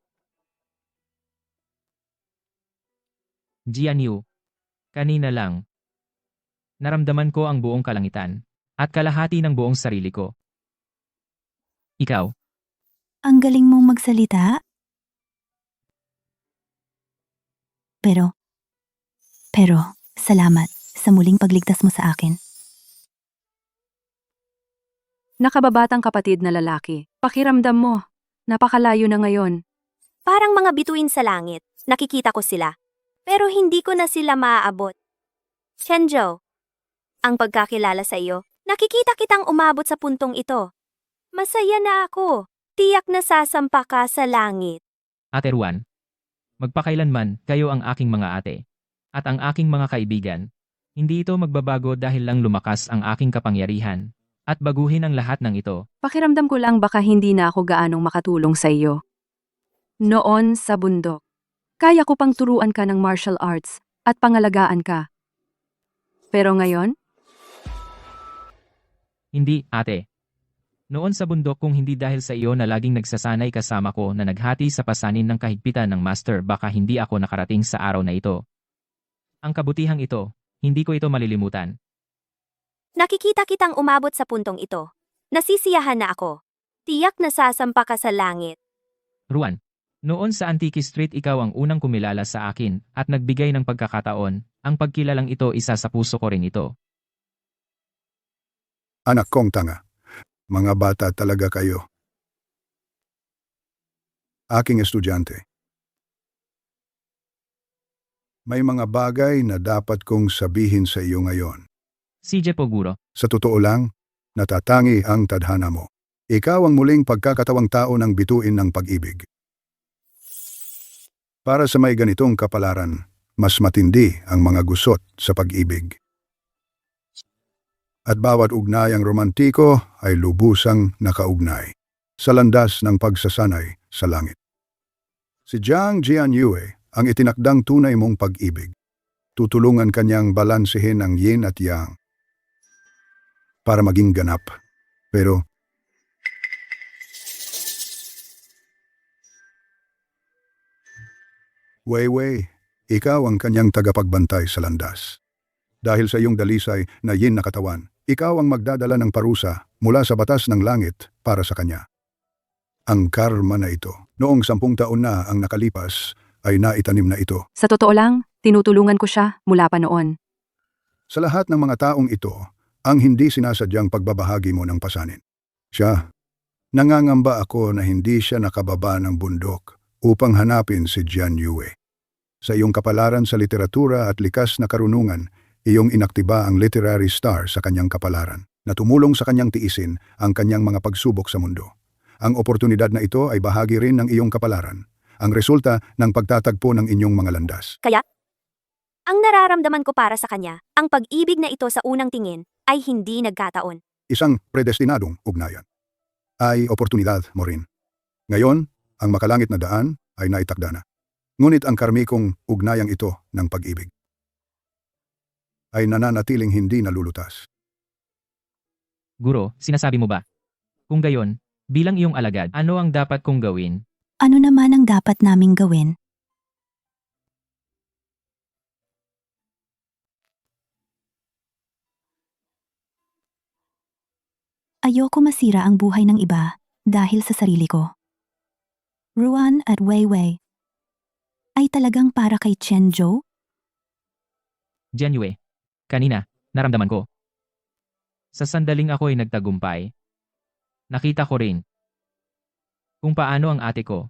Jianyu. Kanina lang. Naramdaman ko ang buong kalangitan. At kalahati ng buong sarili ko. Ikaw, Ang galing mong magsalita. Pero, salamat sa muling pagligtas mo sa akin. Nakababatang kapatid na lalaki. Pakiramdam mo. Napakalayo na ngayon. Parang mga bituin sa langit. Nakikita ko sila. Pero hindi ko na sila maaabot. Chenjo, ang pagkakilala sa iyo, nakikita kitang umabot sa puntong ito. Masaya na ako. Tiyak na sasampa ka sa langit. Ate Ruan. Magpakailanman, kayo ang aking mga ate. At ang aking mga kaibigan. Hindi ito magbabago dahil lang lumakas ang aking kapangyarihan. At baguhin ang lahat ng ito. Pakiramdam ko lang baka hindi na ako gaanong makatulong sa iyo. Noon sa bundok. Kaya ko pang turuan ka ng martial arts at pangalagaan ka. Pero ngayon, Hindi, ate. Noon sa bundok kung hindi dahil sa iyo na laging nagsasanay kasama ko na naghati sa pasanin ng kahigpitan ng master baka hindi ako nakarating sa araw na ito. Ang kabutihang ito, hindi ko ito malilimutan. Nakikita kitang umabot sa puntong ito. Nasisiyahan na ako. Tiyak na sasampa ka sa langit. Ruan, noon sa Antique Street ikaw ang unang kumilala sa akin at nagbigay ng pagkakataon, ang pagkilalang ito isa sa puso ko rin ito. Anak kong tanga. Mga bata talaga kayo. Aking estudyante. May mga bagay na dapat kong sabihin sa iyo ngayon. CJ Poguro, Sa totoo lang, natatangi ang tadhana mo. Ikaw ang muling pagkakatawang tao ng bituin ng pag-ibig. Para sa may ganitong kapalaran, mas matindi ang mga gusot sa pag-ibig. At bawat ugnayang romantiko ay lubusang nakaugnay sa landas ng pagsasanay sa langit. Si Jiang Jianyue ang itinakdang tunay mong pag-ibig. Tutulungan kanyang balansehin ang yin at yang para maging ganap. Pero Weiwei, ikaw ang kanyang tagapagbantay sa landas. Dahil sa iyong dalisay na yin na katawan, ikaw ang magdadala ng parusa mula sa batas ng langit para sa kanya. Ang karma na ito, noong 10 taon na ang nakalipas, ay naitanim na ito. sa totoo lang, tinutulungan ko siya mula pa noon. Sa lahat ng mga taong ito, ang hindi sinasadyang pagbabahagi mo ng pasanin. Siya, nangangamba ako na hindi siya nakababa ng bundok upang hanapin si Jianyue. Sa iyong kapalaran sa literatura at likas na karunungan, iyong inaktiba ang literary star sa kanyang kapalaran na tumulong sa kanyang tiisin ang kanyang mga pagsubok sa mundo. Ang oportunidad na ito ay bahagi rin ng iyong kapalaran, ang resulta ng pagtatagpo ng inyong mga landas. Kaya, ang nararamdaman ko para sa kanya, ang pag-ibig na ito sa unang tingin, ay hindi nagkataon. Isang predestinadong ugnayan. Ay oportunidad mo rin. Ngayon, ang makalangit na daan ay naitakda na. Ngunit ang karmikong ugnayang ito ng pag-ibig ay nananatiling hindi nalulutas. Guro, sinasabi mo ba? Kung gayon, bilang iyong alagad, ano ang dapat kong gawin? Ano naman ang dapat naming gawin? Ayoko masira ang buhay ng iba dahil sa sarili ko. Ruan at Weiwei ay talagang para kay Chen Zhou? Jianyue. Kanina, naramdaman ko. Sa sandaling ako'y nagtagumpay. Nakita ko rin kung paano ang ate ko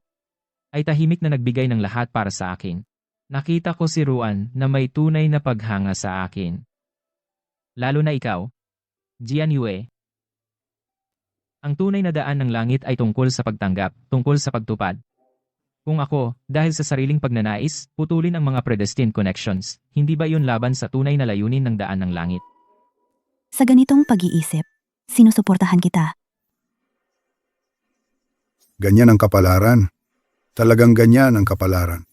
ay tahimik na nagbigay ng lahat para sa akin. Nakita ko si Ruan na may tunay na paghanga sa akin. Lalo na ikaw, Jianyue. Ang tunay na daan ng langit ay tungkol sa pagtanggap, tungkol sa pagtupad. Kung ako, dahil sa sariling pagnanais, putulin ang mga predestined connections, hindi ba yun laban sa tunay na layunin ng daan ng langit? Sa ganitong pag-iisip, sinusuportahan kita. Ganyan ang kapalaran. Talagang ganyan ang kapalaran.